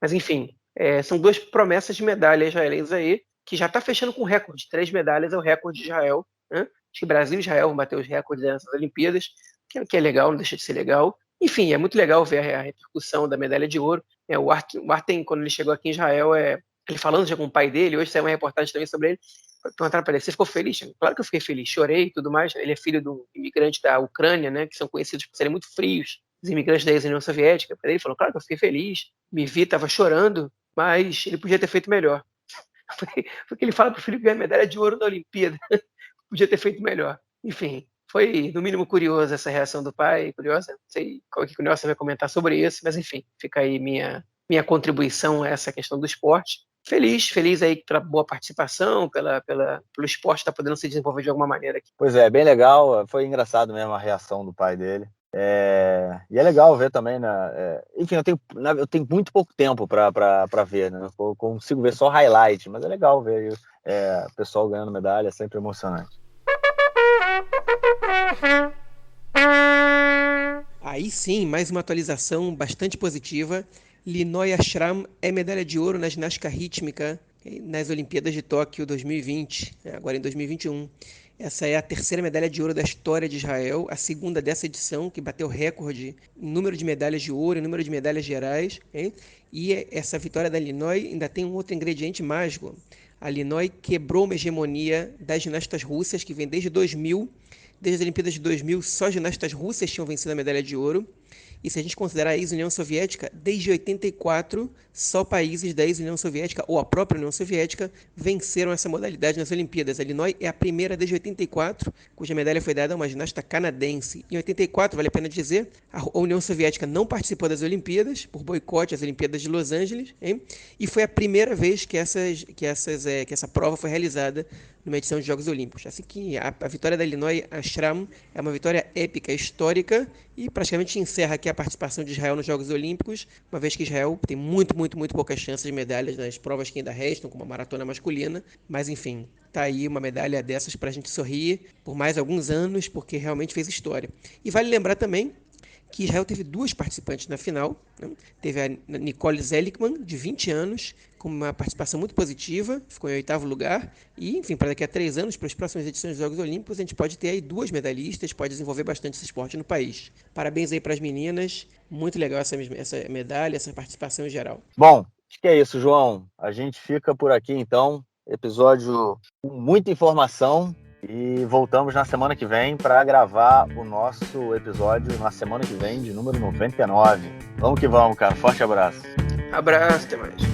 Mas, enfim, são 2 promessas de medalha israelenses aí, que já está fechando com recorde. 3 medalhas é o recorde de Israel, né? Acho que Brasil e Israel vão bater os recordes nessas Olimpíadas, que é legal, não deixa de ser legal. Enfim, é muito legal ver a repercussão da medalha de ouro. O Artem, quando ele chegou aqui em Israel, ele falando já com o pai dele, hoje saiu uma reportagem também sobre ele, perguntaram para ele, você ficou feliz? Claro que eu fiquei feliz, chorei e tudo mais. Ele é filho de um imigrante da Ucrânia, né, que são conhecidos por serem muito frios, os imigrantes da ex-União Soviética. Ele falou, claro que eu fiquei feliz, me vi, estava chorando, mas ele podia ter feito melhor. Porque ele fala para o filho ganhar medalha de ouro na Olimpíada. Podia ter feito melhor. Enfim, foi no mínimo curiosa essa reação do pai, curiosa, não sei qual que o Nelson vai comentar sobre isso, mas enfim, fica aí minha contribuição a essa questão do esporte. Feliz aí pela boa participação, pelo esporte estar podendo se desenvolver de alguma maneira aqui. Pois é, bem legal, foi engraçado mesmo a reação do pai dele. E é legal ver também, né? Enfim, eu tenho muito pouco tempo para ver, né? Eu consigo ver só highlight, mas é legal ver o pessoal ganhando medalha, é sempre emocionante. Aí sim, mais uma atualização bastante positiva. Linoy Ashram é medalha de ouro na ginástica rítmica nas Olimpíadas de Tóquio 2020, agora em 2021. Essa é a terceira medalha de ouro da história de Israel, a segunda dessa edição, que bateu recorde em número de medalhas de ouro, em número de medalhas gerais. Hein? E essa vitória da Linoy ainda tem um outro ingrediente mágico. A Linoy quebrou uma hegemonia das ginastas russas, que vem desde 2000. Desde as Olimpíadas de 2000, só ginastas russas tinham vencido a medalha de ouro. E se a gente considerar a ex-União Soviética, desde 84, só países da ex-União Soviética ou a própria União Soviética venceram essa modalidade nas Olimpíadas. A Linoy é a primeira desde 84, cuja medalha foi dada a uma ginasta canadense. Em 84, vale a pena dizer, a União Soviética não participou das Olimpíadas, por boicote às Olimpíadas de Los Angeles, hein? E foi a primeira vez que essa prova foi realizada numa edição de Jogos Olímpicos. Assim que a vitória da Linoy Ashram é uma vitória épica, histórica, e praticamente encerra aqui a participação de Israel nos Jogos Olímpicos, uma vez que Israel tem muito poucas chances de medalhas nas provas que ainda restam, como a maratona masculina, mas enfim, tá aí uma medalha dessas pra gente sorrir por mais alguns anos, porque realmente fez história. E vale lembrar também que Israel teve duas participantes na final, né? Teve a Nicole Zelikman, de 20 anos, com uma participação muito positiva, ficou em 8º lugar, e enfim, para daqui a 3 anos, para as próximas edições dos Jogos Olímpicos, a gente pode ter aí 2 medalhistas, pode desenvolver bastante esse esporte no país. Parabéns aí para as meninas, muito legal essa medalha, essa participação em geral. Bom, acho que é isso, João. A gente fica por aqui então, episódio com muita informação. E voltamos na semana que vem para gravar o nosso episódio na semana que vem, de número 99. Vamos que vamos, cara. Forte abraço. Abraço, até mais.